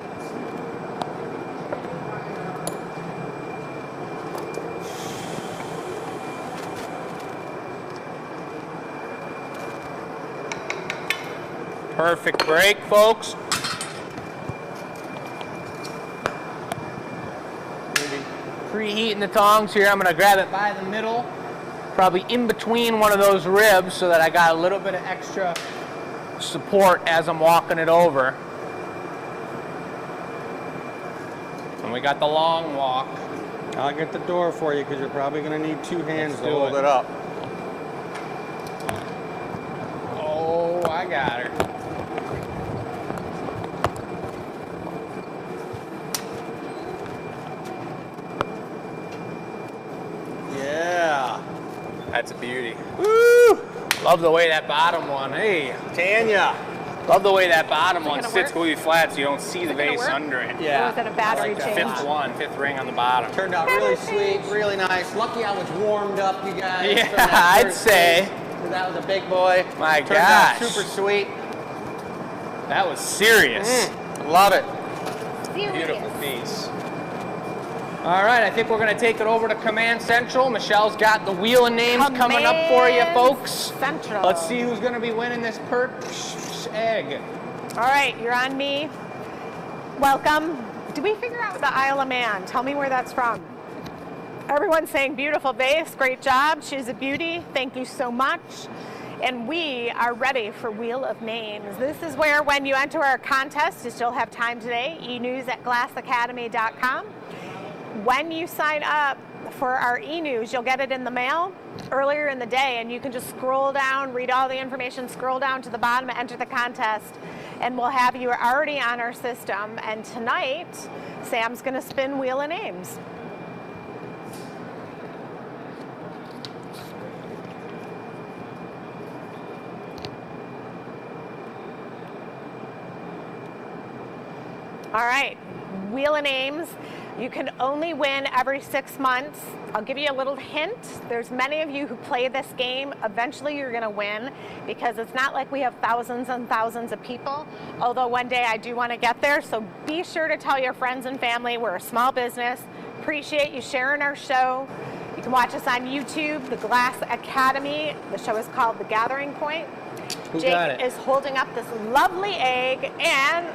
Perfect break, folks. Maybe. Preheating the tongs here. I'm going to grab it by the middle, probably in between one of those ribs so that I got a little bit of extra support as I'm walking it over. And we got the long walk. I'll get the door for you because you're probably going to need 2 hands Let's to do hold it. it up. Oh, I got her. Yeah. That's a beauty. Woo! Love the way that bottom one, hey. Tanya. Love the way that bottom one gonna sits work? really flat so you don't see the it gonna vase work? under it. Or was it a battery I like that. change? Fifth ring on the bottom. Turned out really sweet, really nice. Lucky I was warmed up, you guys. Yeah, from that I'd first say. vase, 'cause that was a big boy. My Turned out gosh. super sweet. That was serious. Love it. Beautiful piece. All right, I think we're going to take it over to Command Central. Michelle's got the wheel of names coming up for you, folks. Central. Let's see who's going to be winning this perch egg. All right, you're on me. Welcome. Did we figure out the Isle of Man? Tell me where that's from. Everyone's saying beautiful vase, great job. She's a beauty. Thank you so much. And we are ready for Wheel of Names. This is where when you enter our contest, you still have time today, enews@glassacademy.com. When you sign up for our e-news, you'll get it in the mail earlier in the day, and you can just scroll down, read all the information, scroll down to the bottom, enter the contest, and we'll have you already on our system. And tonight, Sam's gonna spin Wheel of Names. All right, Wheel of Names. You can only win every 6 months. I'll give you a little hint. There's many of you who play this game. Eventually you're gonna win because it's not like we have thousands and thousands of people, although one day I do wanna get there. So be sure to tell your friends and family. We're a small business. Appreciate you sharing our show. You can watch us on YouTube, The Glass Academy. The show is called The Gathering Point. Who got Jake it? is holding up this lovely egg, and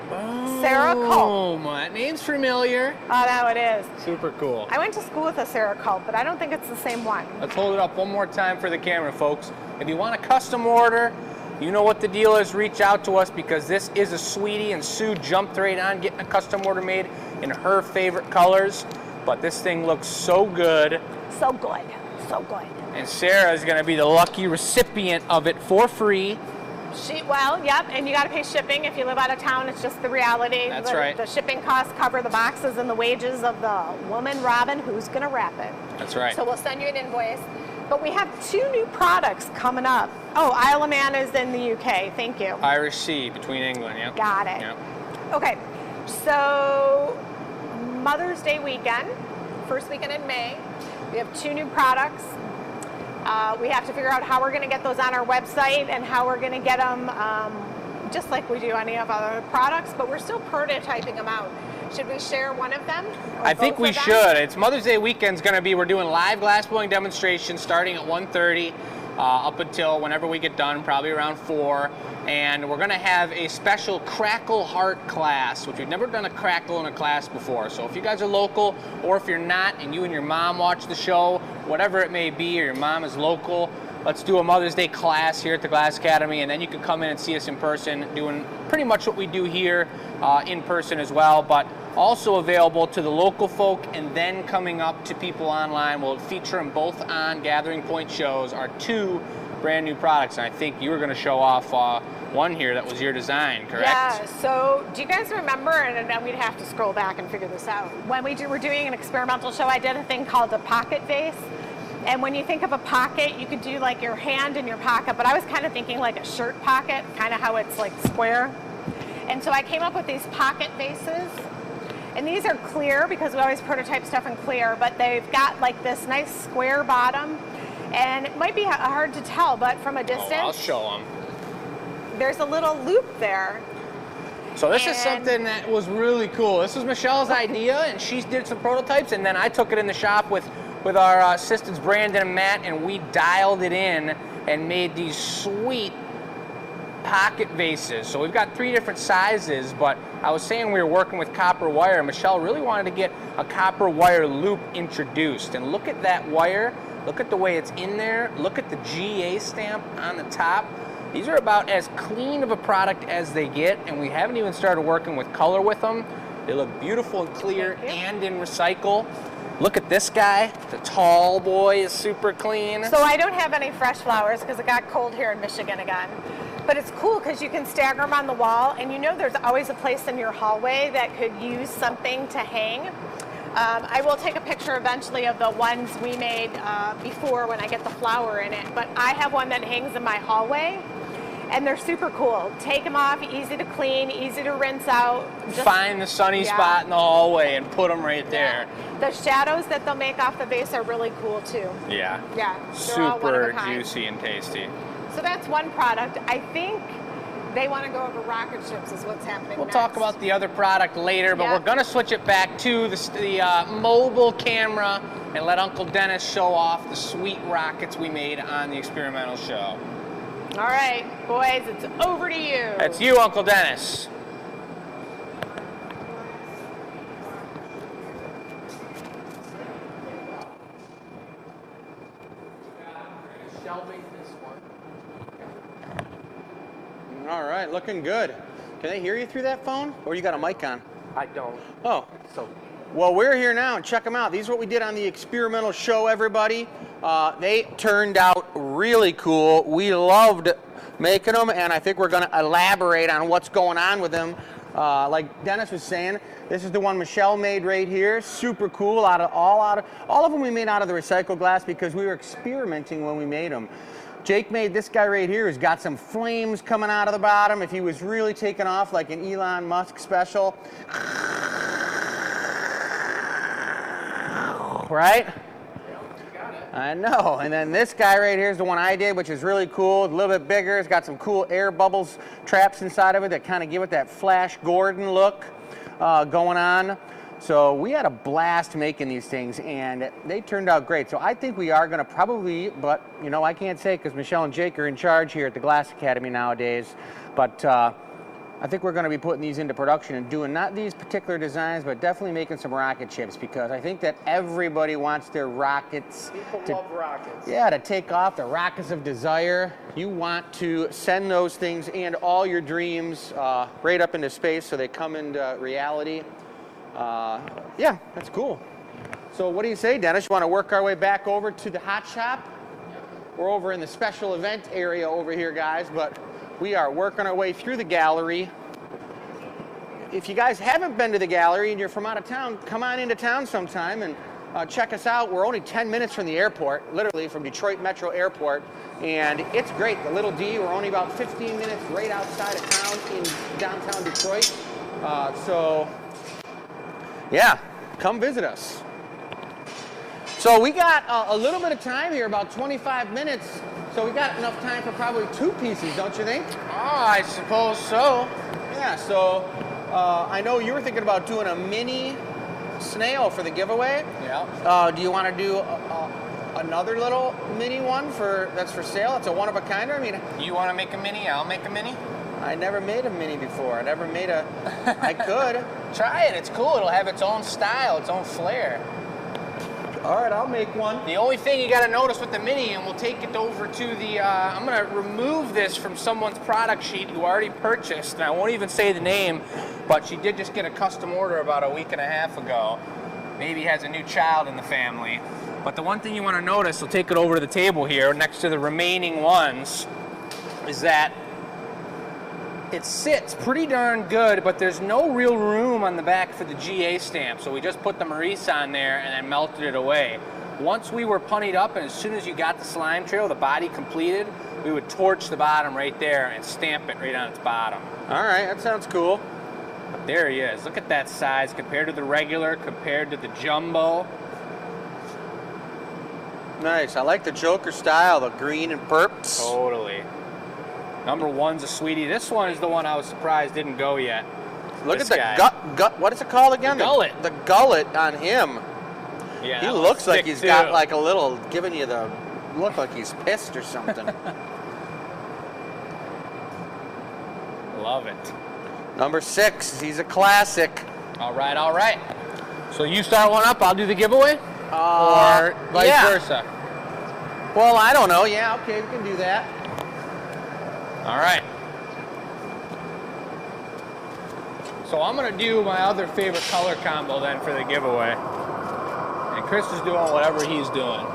Sarah Culp. Oh, my name's familiar. Oh, no, it is. Super cool. I went to school with a Sarah Culp, but I don't think it's the same one. Let's hold it up one more time for the camera, folks. If you want a custom order, you know what the deal is. Reach out to us because this is a sweetie, and Sue jumped right on getting a custom order made in her favorite colors. But this thing looks so good. So good, so good. And Sarah is going to be the lucky recipient of it for free. Well, yep, and you got to pay shipping if you live out of town. It's just the reality. That's right. The shipping costs cover the boxes and the wages of the woman, Robin, who's going to wrap it. That's right. So we'll send you an invoice. But we have 2 new products coming up. Oh, Isle of Man is in the UK. Thank you. Irish Sea between England, yep. Got it. Yep. Okay, so Mother's Day weekend, first weekend in May, we have 2 new products. We have to figure out how we're going to get those on our website and how we're going to get them just like we do any of our other products, but we're still prototyping them out. Should we share one of them? I think we should. It's Mother's Day weekend's going to be, we're doing live glassblowing demonstrations starting at 1:30 up until whenever we get done, probably around 4. And we're going to have a special crackle heart class, which we've never done a crackle in a class before. So if you guys are local, or if you're not and you and your mom watch the show, whatever it may be, or your mom is local, let's do a Mother's Day class here at the Glass Academy, and then you can come in and see us in person doing pretty much what we do here in person as well, but also available to the local folk, and then coming up to people online. We'll feature them both on Gathering Point shows, our 2 brand new products. And I think you were going to show off one here that was your design, correct? Yeah, so do you guys remember, and then we'd have to scroll back and figure this out, when we were doing an experimental show, I did a thing called a pocket vase. And when you think of a pocket, you could do like your hand in your pocket, but I was kind of thinking like a shirt pocket, kind of how it's like square. And so I came up with these pocket vases. And these are clear because we always prototype stuff in clear, but they've got like this nice square bottom. And it might be hard to tell, but from a distance, I'll show them. There's a little loop there. So this is something that was really cool. This was Michelle's idea, and she did some prototypes, and then I took it in the shop with our assistants Brandon and Matt, and we dialed it in and made these sweet pocket vases. So we've got 3 different sizes, but I was saying we were working with copper wire. Michelle really wanted to get a copper wire loop introduced, and look at that wire. Look at the way it's in there. Look at the GA stamp on the top. These are about as clean of a product as they get, and we haven't even started working with color with them. They look beautiful and clear and in recycle. Look at this guy. The tall boy is super clean. So I don't have any fresh flowers because it got cold here in Michigan again. But it's cool because you can stagger them on the wall, and you know there's always a place in your hallway that could use something to hang. I will take a picture eventually of the ones we made before when I get the flower in it, but I have one that hangs in my hallway, and they're super cool. Take them off, easy to clean, easy to rinse out. Just find the sunny spot in the hallway and put them right there. The shadows that they'll make off the vase are really cool too. Yeah. Yeah. They're all one of a Super kind. juicy and tasty. So that's one product. I think they want to go over rocket ships is what's happening We'll next. talk about the other product later, but we're going to switch it back to the mobile camera and let Uncle Dennis show off the sweet rockets we made on the experimental show. All right, boys, it's over to you. That's you, Uncle Dennis. All right, looking good. Can they hear you through that phone? Or you got a mic on? I don't. Oh. Well, we're here now, and check them out. These are what we did on the experimental show, everybody. They turned out really cool. We loved making them, and I think we're going to elaborate on what's going on with them. Like Dennis was saying, this is the one Michelle made right here. Super cool. All of them we made out of the recycled glass because we were experimenting when we made them. Jake made this guy right here who's got some flames coming out of the bottom. If he was really taking off like an Elon Musk special. Right? I know. And then this guy right here is the one I did, which is really cool. A little bit bigger. It's got some cool air bubbles traps inside of it that kind of give it that Flash Gordon look going on. So we had a blast making these things, and they turned out great. So I think we are going to probably, but you know, I can't say because Michelle and Jake are in charge here at the Glass Academy nowadays. But I think we're going to be putting these into production and doing not these particular designs, but definitely making some rocket ships, because I think that everybody wants their rockets. People love rockets. Yeah, to take off, the rockets of desire. You want to send those things and all your dreams right up into space so they come into reality. Yeah, that's cool. So what do you say, Dennis? You want to work our way back over to the hot shop? We're over in the special event area over here, guys, but we are working our way through the gallery. If you guys haven't been to the gallery and you're from out of town, come on into town sometime and check us out. We're only 10 minutes from the airport, literally from Detroit Metro Airport, and it's great. The Little D, we're only about 15 minutes right outside of town in downtown Detroit. So yeah, come visit us. So we got a little bit of time here, about 25 minutes. So we got enough time for probably 2 pieces, don't you think? Oh, I suppose so. Yeah, so I know you were thinking about doing a mini snail for the giveaway. Yeah. Do you want to do another little mini one that's for sale? It's a one-of-a-kind. I mean, You want to make a mini? I'll make a mini. I never made a mini before. I never made a. I could. Try it. It's cool. It'll have its own style, its own flair. All right, I'll make one. The only thing you got to notice with the mini, and we'll take it over to the, I'm going to remove this from someone's product sheet who already purchased, and I won't even say the name, but she did just get a custom order about a week and a half ago. Maybe has a new child in the family. But the one thing you want to notice, we'll take it over to the table here next to the remaining ones, is that it sits pretty darn good, but there's no real room on the back for the GA stamp. So we just put the Maurice on there and then melted it away. Once we were punnied up, and as soon as you got the slime trail, the body completed, we would torch the bottom right there and stamp it right on its bottom. All right, that sounds cool. But there he is. Look at that size compared to the regular, compared to the Jumbo. Nice. I like the Joker style, the green and purps. Totally. Number 1's a sweetie. This one is the one I was surprised didn't go yet. Look This at the guy. gut. What is it called again? The gullet. The gullet on him. Yeah, He that looks one's like thick, he's too. got like a little, giving you the look like he's pissed or something. Love it. Number 6. He's a classic. All right, all right. So you start one up, I'll do the giveaway? Or vice yeah. versa? Well, I don't know. Yeah, okay, we can do that. All right. So I'm gonna do my other favorite color combo then for the giveaway. And Chris is doing whatever he's doing.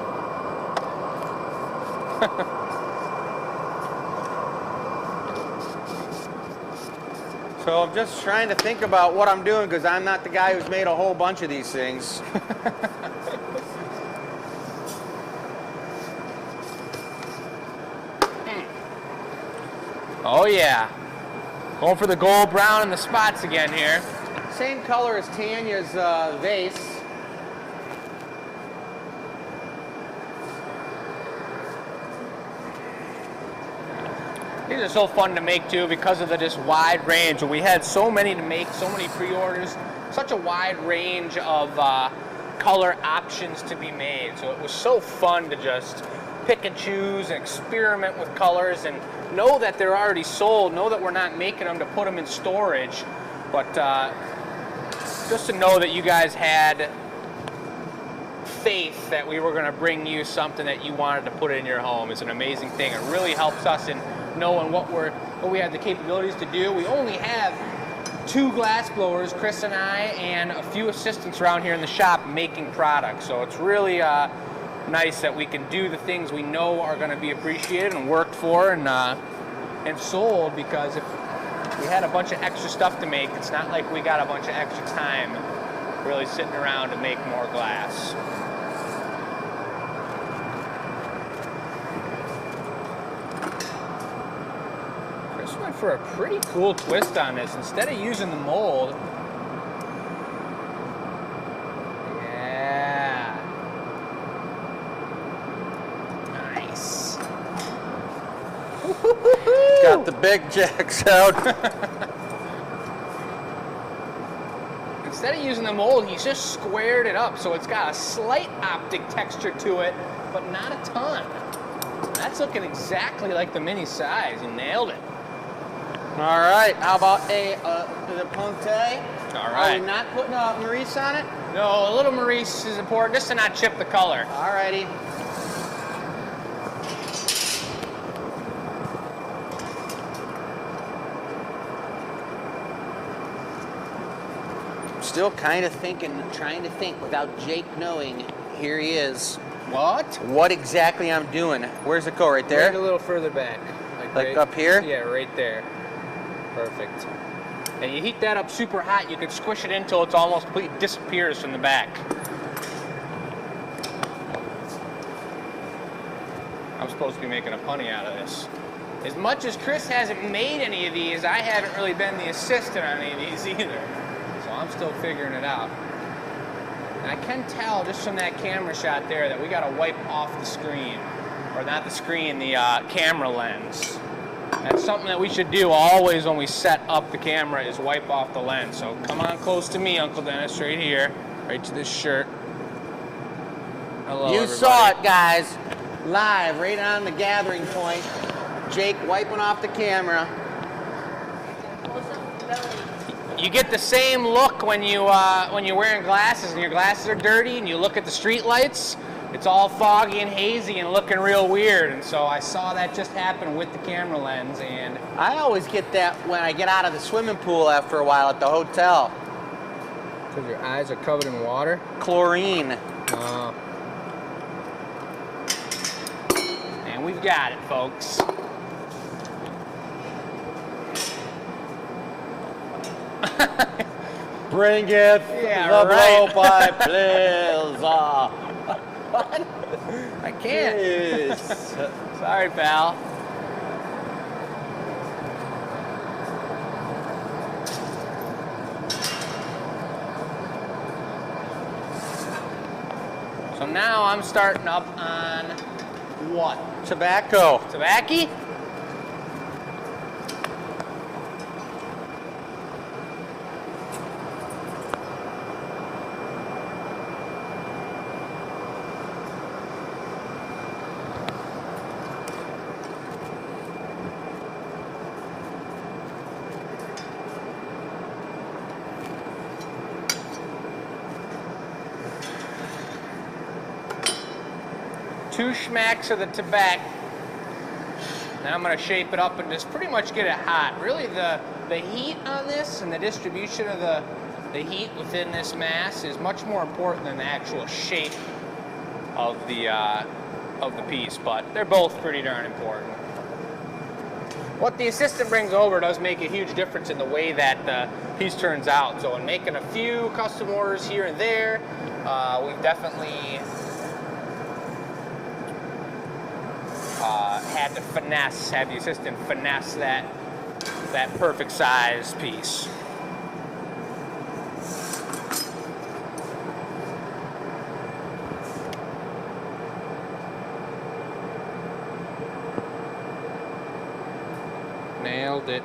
So I'm just trying to think about what I'm doing because I'm not the guy who's made a whole bunch of these things. Oh yeah. Going for the gold, brown, and the spots again here. Same color as Tanya's vase. These are so fun to make too because of the just wide range. We had so many to make, so many pre-orders, such a wide range of color options to be made. So it was so fun to just pick and choose and experiment with colors and know that they're already sold, know that we're not making them to put them in storage, but just to know that you guys had faith that we were going to bring you something that you wanted to put in your home is an amazing thing. It really helps us in knowing what we have the capabilities to do. We only have 2 glass blowers, Chris and I, and a few assistants around here in the shop making products. So it's really nice that we can do the things we know are going to be appreciated and worked for and sold, because if we had a bunch of extra stuff to make, it's not like we got a bunch of extra time really sitting around to make more glass. Chris went for a pretty cool twist on this. Instead of using the mold, yeah, nice. Got the big jacks out. Instead of using the mold, he's just squared it up, so it's got a slight optic texture to it, but not a ton. That's looking exactly like the mini size. You nailed it. All right, how about the Ponte? All Are right. we not putting a Maurice on it? No, a little Maurice is important, just to not chip the color. All righty. Still kind of trying to think without Jake knowing. Here he is. What? What exactly I'm doing. Where's it go? Right there? Right a little further back. Like right, up here? Yeah, right there. Perfect. And you heat that up super hot, you can squish it until it's almost completely disappears from the back. I'm supposed to be making a punny out of this. As much as Chris hasn't made any of these, I haven't really been the assistant on any of these either. So I'm still figuring it out. And I can tell just from that camera shot there that we got to wipe off the screen. Or not the screen, the camera lens. That's something that we should do always when we set up the camera is wipe off the lens. So come on close to me, Uncle Dennis, right here. Right to this shirt. Hello, You everybody. saw it, guys. Live, right on the gathering point. Jake wiping off the camera. You get the same look when you're wearing glasses and your glasses are dirty and you look at the street lights. It's all foggy and hazy and looking real weird. And so I saw that just happen with the camera lens. And I always get that when I get out of the swimming pool after a while at the hotel. because your eyes are covered in water. Chlorine. And we've got it, folks. Bring it, Yeah, the right. blowpipe, please. What? I can't. Yes. Sorry, pal. So now I'm starting up on what? Tobacco. Tobacco? Two schmacks of the tobacco. Now I'm going to shape it up and just pretty much get it hot. Really, the heat on this and the distribution of the heat within this mass is much more important than the actual shape of the piece, but they're both pretty darn important. What the assistant brings over does make a huge difference in the way that the piece turns out. So in making a few custom orders here and there, we've definitely had to have the assistant finesse that perfect size piece. Nailed it.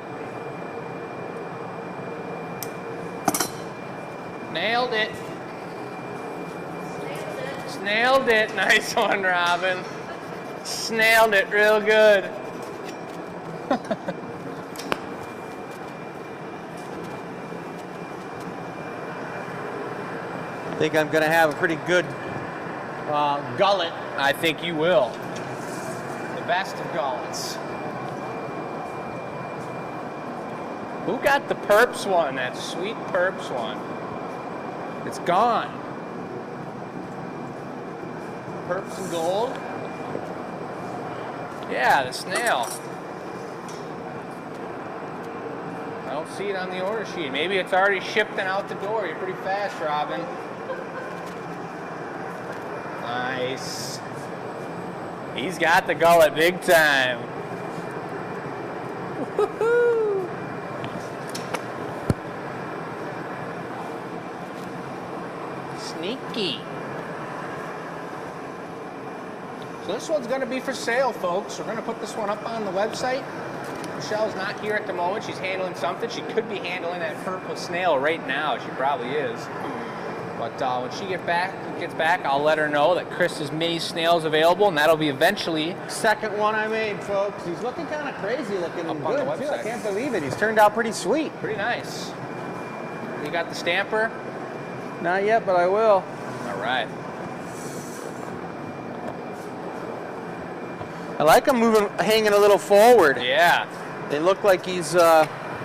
Nailed it. Snailed it. Nice one, Robin. Snailed it real good. I think I'm going to have a pretty good gullet. I think you will. The best of gullets. Who got the Perps one? That sweet Perps one. It's gone. Perps and gold. Yeah, the snail. I don't see it on the order sheet. Maybe it's already shipped and out the door. You're pretty fast, Robin. Nice. He's got the gullet big time. Woohoo! Sneaky. So this one's going to be for sale, folks. We're going to put this one up on the website. Michelle's not here at the moment. She's handling something. She could be handling that purple snail right now. She probably is. But when she gets back, I'll let her know that Chris's mini snail's available, and that'll be eventually Second one I made, folks. He's looking kind of crazy looking Up and on the good, too. I website. can't believe it. He's turned out pretty sweet. pretty nice. You got the stamper? Not yet, but I will. All right. I like him hanging a little forward. Yeah, They look like he's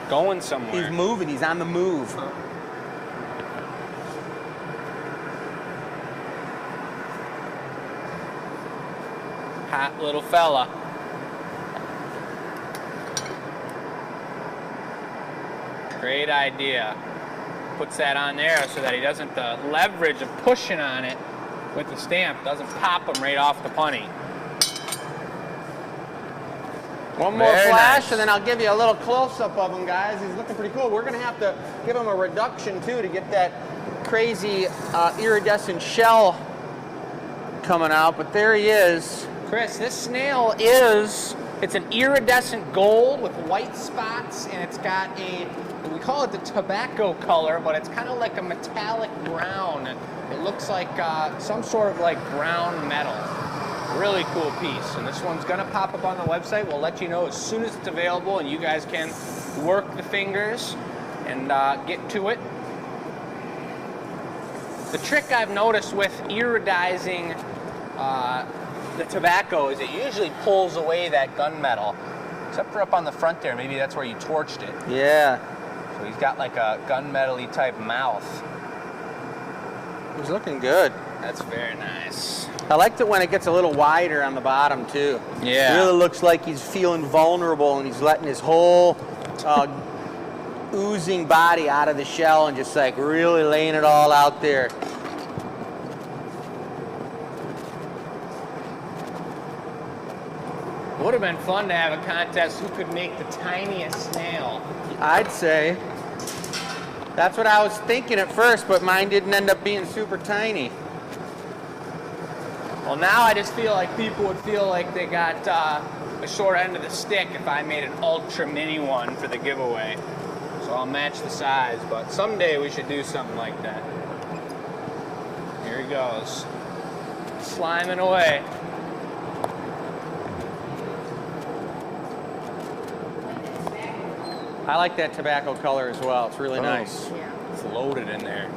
going somewhere. moving. He's on the move. Hot little fella. Great idea. Puts that on there so that he doesn't, the leverage of pushing on it with the stamp doesn't pop him right off the punny. One more Very flash, nice. and then I'll give you a little close-up of him, guys. He's looking pretty cool. We're going to have to give him a reduction, too, to get that crazy iridescent shell coming out, but there he is. Chris, this snail it's an iridescent gold with white spots, and it's got we call it the tobacco color, but it's kind of like a metallic brown. It looks like some sort of like brown metal. Really cool piece, and this one's gonna pop up on the website. We'll let you know as soon as it's available, and you guys can work the fingers and get to it. The trick I've noticed with iridizing the tobacco is it usually pulls away that gunmetal, except for up on the front there. Maybe that's where you torched it. Yeah. So he's got like a gunmetal-y type mouth. He's looking good. That's very nice. I liked it when it gets a little wider on the bottom too. Yeah. It really looks like he's feeling vulnerable and he's letting his whole oozing body out of the shell and just like really laying it all out there. Would have been fun to have a contest who could make the tiniest snail. I'd say. That's what I was thinking at first, but mine didn't end up being super tiny. Well, now I just feel like people would feel like they got a short end of the stick if I made an ultra mini one for the giveaway. So I'll match the size, but someday we should do something like that. Here he goes. Sliming away. I like that tobacco color as well. It's really nice. Yeah. It's loaded in there.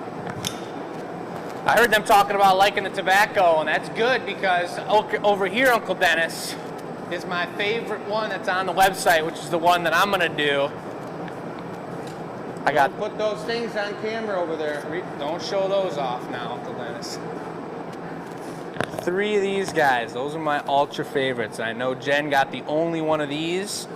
I heard them talking about liking the tobacco, and that's good because over here, Uncle Dennis, is my favorite one that's on the website, which is the one that I'm gonna do. Don't put those things on camera over there. Don't show those off now, Uncle Dennis. 3 of these guys, those are my ultra favorites. I know Jen got the only one of these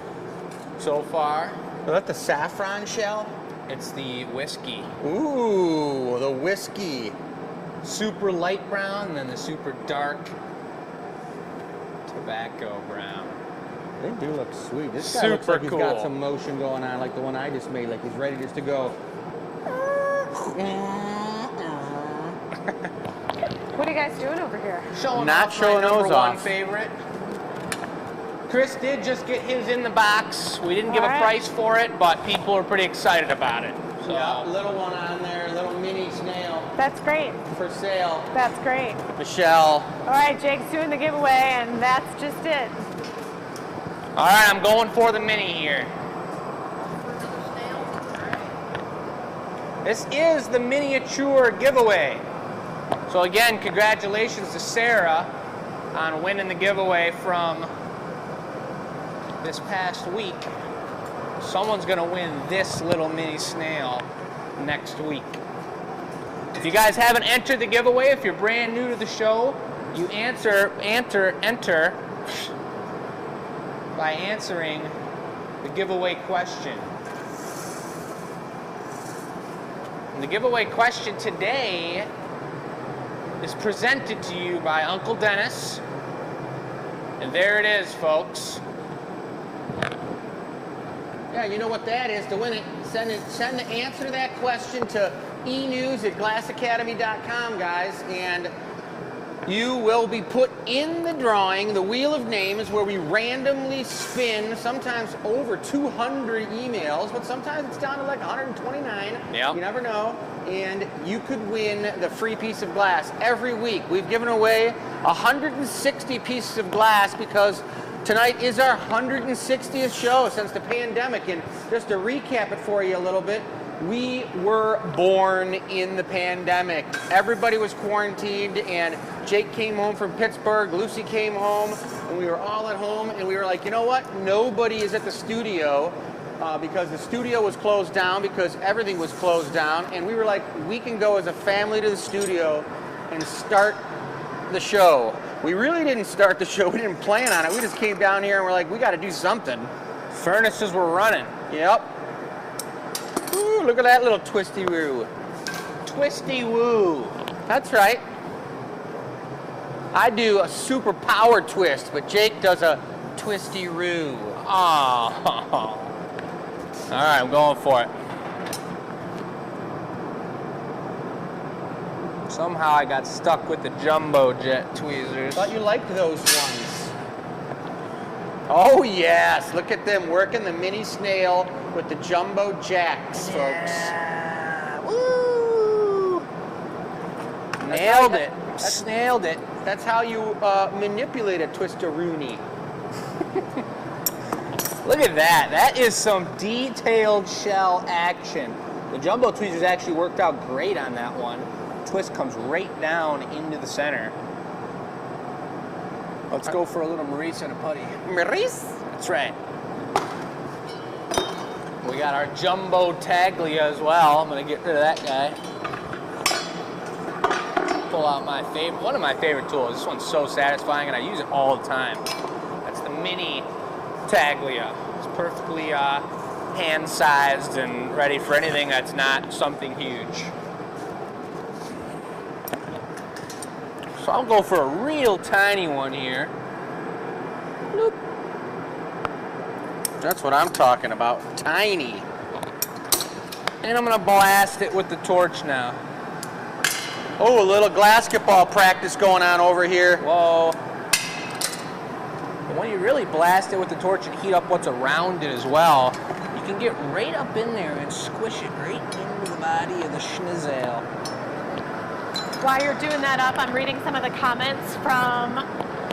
so far. Is that the saffron shell? It's the whiskey. Ooh, the whiskey. Super light brown, and then the super dark tobacco brown. They do look sweet. This guy looks Super like he's got cool. some motion going on, like the one I just made, like he's ready just to go. What are you guys doing over here? Showing Not off showing my number those one off. favorite. Chris did just get his in the box. We didn't give a Alright. price for it, but people are pretty excited about it. So Yeah, little one on there, little mini snail That's great. for sale. That's great. Michelle. All right, Jake's doing the giveaway, and that's just it. all right, I'm going for the mini here. This is the miniature giveaway. So again, congratulations to Sarah on winning the giveaway from this past week. Someone's gonna win this little mini snail next week. If you guys haven't entered the giveaway, if you're brand new to the show, you enter by answering the giveaway question. And the giveaway question today is presented to you by Uncle Dennis. And there it is, folks. Yeah, you know what that is. To win it, send the answer to that question to enews@glassacademy.com, guys, and you will be put in the drawing, the Wheel of Names, where we randomly spin sometimes over 200 emails, but sometimes it's down to like 129. Yep. You never know. And you could win the free piece of glass every week. We've given away 160 pieces of glass because tonight is our 160th show since the pandemic. And just to recap it for you a little bit, we were born in the pandemic. Everybody was quarantined, and Jake came home from Pittsburgh, Lucy came home, and we were all at home, and we were like, you know what? Nobody is at the studio because the studio was closed down because everything was closed down, and we were like, we can go as a family to the studio and start the show. We really didn't start the show. We didn't plan on it. We just came down here and we're like, we got to do something. Furnaces were running. Yep. Ooh, look at that little twisty woo. Twisty woo. That's right. I do a super power twist, but Jake does a twisty roo. Oh. All right, I'm going for it. Somehow I got stuck with the jumbo jet tweezers. Thought you liked those ones. Oh yes, look at them working the mini snail with the jumbo jacks, folks. Woo! Nailed it. Snailed it. That's how you manipulate a twist-a-rooney. Look at that. That is some detailed shell action. The jumbo tweezers actually worked out great on that one. Twist comes right down into the center. Let's go for a little Maurice and a putty. Maurice? That's right. We got our jumbo taglia as well. I'm gonna get rid of that guy. Pull out my favorite, one of my favorite tools. This one's so satisfying and I use it all the time. That's the mini taglia. It's perfectly hand-sized and ready for anything that's not something huge. So I'll go for a real tiny one here. Bloop. That's what I'm talking about. Tiny. And I'm gonna blast it with the torch now. Oh, a little basketball practice going on over here. Whoa. But when you really blast it with the torch and heat up what's around it as well, you can get right up in there and squish it right into the body of the schnizzle. While you're doing that up, I'm reading some of the comments from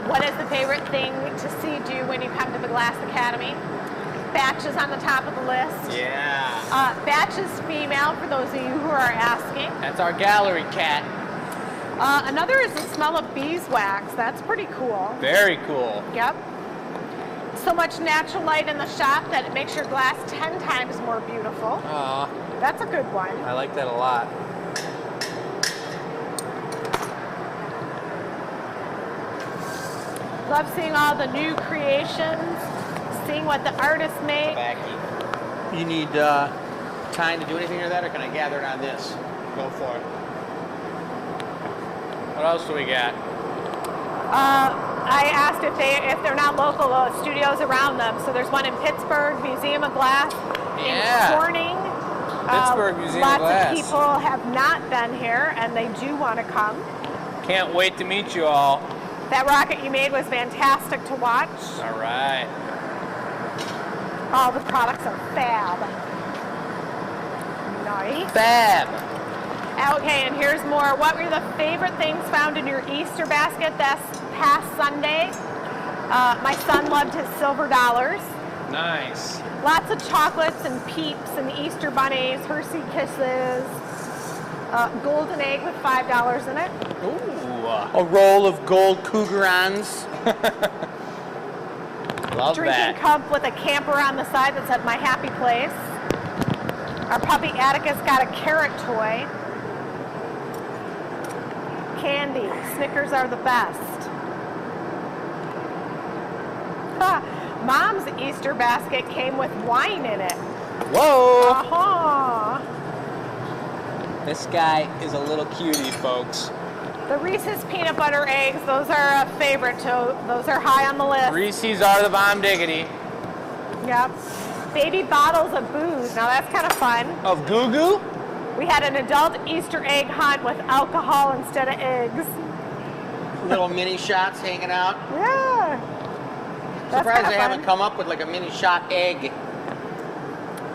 what is the favorite thing to see do when you come to the Glass Academy. Batch is on the top of the list. Yeah. Batch is female, for those of you who are asking. That's our gallery cat. Another is the smell of beeswax. That's pretty cool. Very cool. Yep. So much natural light in the shop that it makes your glass 10 times more beautiful. That's a good one. I like that a lot. Love seeing all the new creations, seeing what the artists make. You need time to do anything to that, or can I gather it on this? Go for it. What else do we got? I asked if they're not local studios around them. So there's one in Pittsburgh, Museum of Glass, Yeah. in Corning. Pittsburgh Museum of Glass. Lots of people have not been here, and they do want to come. Can't wait to meet you all. That rocket you made was fantastic to watch. All right. All the products are fab. Nice. Fab. Okay, and here's more. What were the favorite things found in your Easter basket this past Sunday? My son loved his silver dollars. Nice. Lots of chocolates and Peeps and Easter bunnies, Hershey Kisses, golden egg with $5 in it. Ooh. A roll of gold cougarons. Love Drinking that. cup with a camper on the side that said "My Happy Place." Our puppy Atticus got a carrot toy. Candy. Snickers are the best. Mom's Easter basket came with wine in it. Whoa. Uh-huh. This guy is a little cutie, folks. The Reese's peanut butter eggs, those are a favorite too. Those are high on the list. Reese's are the bomb diggity. Yep. Baby bottles of booze. Now that's kind of fun. Of Goo Goo? We had an adult Easter egg hunt with alcohol instead of eggs. Little mini shots hanging out. Yeah. That's Surprised kinda they fun. haven't come up with like a mini shot egg.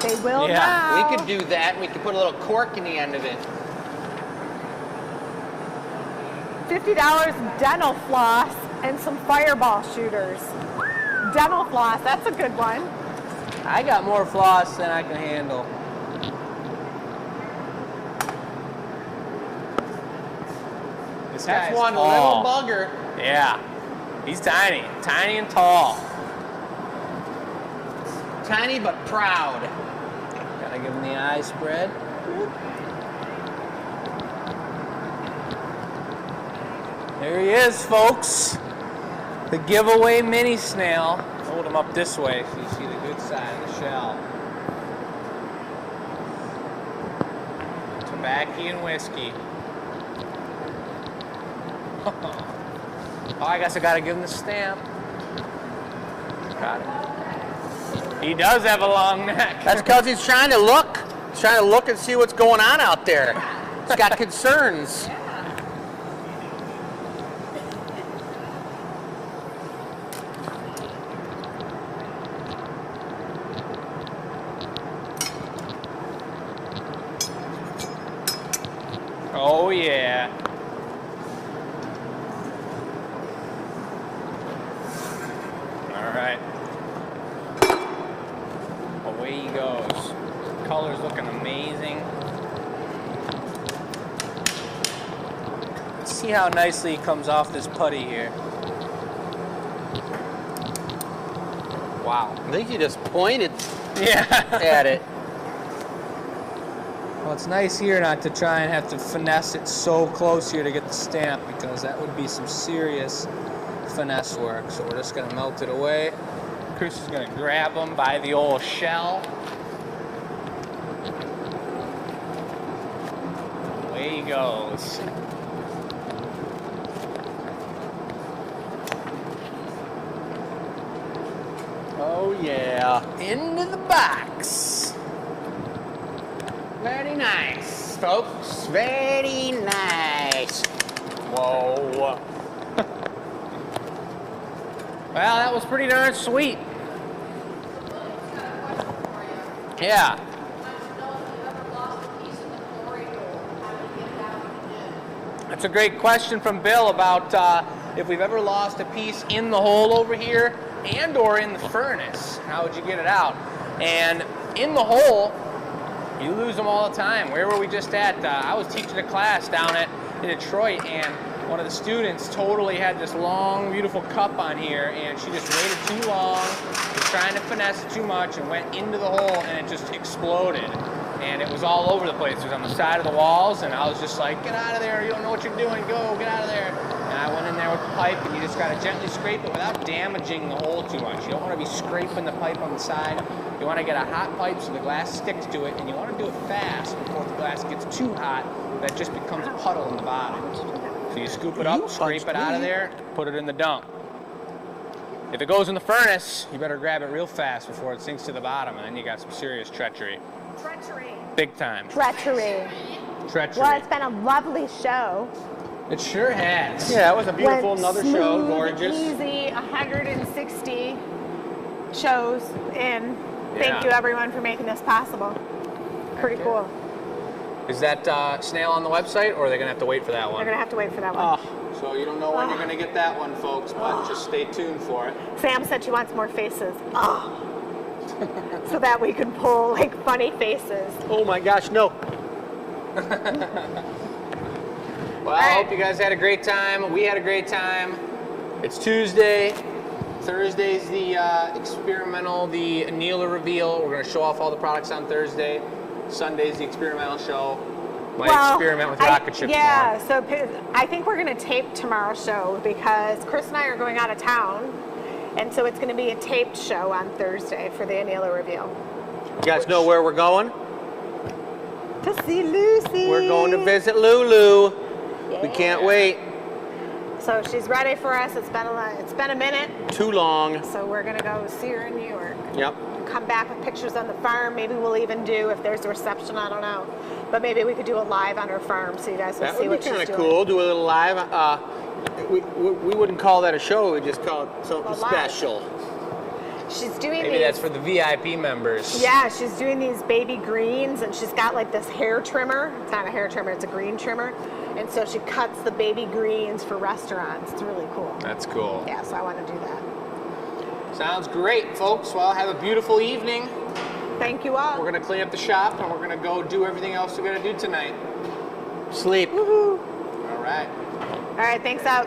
They will Yeah. now. We could do that. We could put a little cork in the end of it. $50 dental floss and some fireball shooters. Dental floss, that's a good one. I got more floss than I can handle. This That's guy's one tall. little bugger. Yeah. He's tiny. Tiny and tall. Tiny but proud. Gotta give him the eye spread. There he is, folks. The giveaway mini snail. Hold him up this way so you see the good side of the shell. Tobacco and whiskey. Oh, I guess I gotta give him the stamp. Got it. He does have a long neck. That's because he's trying to look. He's trying to look and see what's going on out there. He's got concerns. color's looking amazing. Let's see how nicely he comes off this putty here. Wow. I think you just pointed Yeah. at it. Well, it's nice here not to try and have to finesse it so close here to get the stamp, because that would be some serious finesse work. So we're just gonna melt it away. Chris is gonna grab them by the old shell. Away he goes. Oh yeah. Into the box. Very nice, folks. Very nice. Whoa. Well, that was pretty darn sweet. Yeah. That's a great question from Bill about if we've ever lost a piece in the hole over here and or in the furnace. How would you get it out? And in the hole, you lose them all the time. Where were we just at? I was teaching a class down in Detroit, and one of the students totally had this long, beautiful cup on here, and she just waited too long, was trying to finesse it too much, and went into the hole, and it just exploded. And it was all over the place. It was on the side of the walls, and I was just like, get out of there, you don't know what you're doing, go, get out of there. And I went in there with the pipe, and you just gotta gently scrape it without damaging the hole too much. You don't wanna be scraping the pipe on the side. You wanna get a hot pipe so the glass sticks to it, and you wanna do it fast before the glass gets too hot, that just becomes a puddle in the bottom. So you scoop it up, scrape it out of there, put it in the dump. If it goes in the furnace, you better grab it real fast before it sinks to the bottom, and then you got some serious treachery. Treachery. Big time. Treachery. Treachery. Well, it's been a lovely show. It sure has. Yeah, it was a beautiful, Went another smooth, show, gorgeous. Easy, 160 shows in. Thank Yeah. you everyone for making this possible. Pretty cool. Is that snail on the website, or are they gonna have to wait for that We're one? gonna have to wait for that one. So you don't know when you're gonna get that one, folks, but just stay tuned for it. Sam said she wants more faces. Oh. So that we can pull like funny faces. Oh my gosh, no. Well, I hope you guys had a great time. We had a great time. It's Tuesday. Thursday's the experimental, the annealer reveal. We're gonna show off all the products on Thursday. Sunday's the experimental show. Might experiment with rocket ships Yeah, more. so I think we're going to tape tomorrow's show because Chris and I are going out of town. And so it's going to be a taped show on Thursday for the annealer reveal. You guys know where we're going? To see Lucy. We're going to visit Lulu. We can't wait. So she's ready for us. It's been a minute. Too long. So we're going to go see her in New York. Yep. Come back with pictures on the farm. Maybe we'll even do, if there's a reception, I don't know. But maybe we could do a live on her farm so you guys will That see would what be she's kind doing. of cool. Do a little live. We wouldn't call that a show. We just call it something A live. special. She's doing Maybe these. that's for the VIP members. Yeah, she's doing these baby greens, and she's got like this hair trimmer. It's not a hair trimmer, it's a green trimmer. And so she cuts the baby greens for restaurants. It's really cool. That's cool. Yeah, so I want to do that. Sounds great, folks. Well, have a beautiful evening. Thank you all. We're gonna clean up the shop, and we're gonna go do everything else we're gonna do tonight. Sleep. Woohoo. All right. All right, thanks out.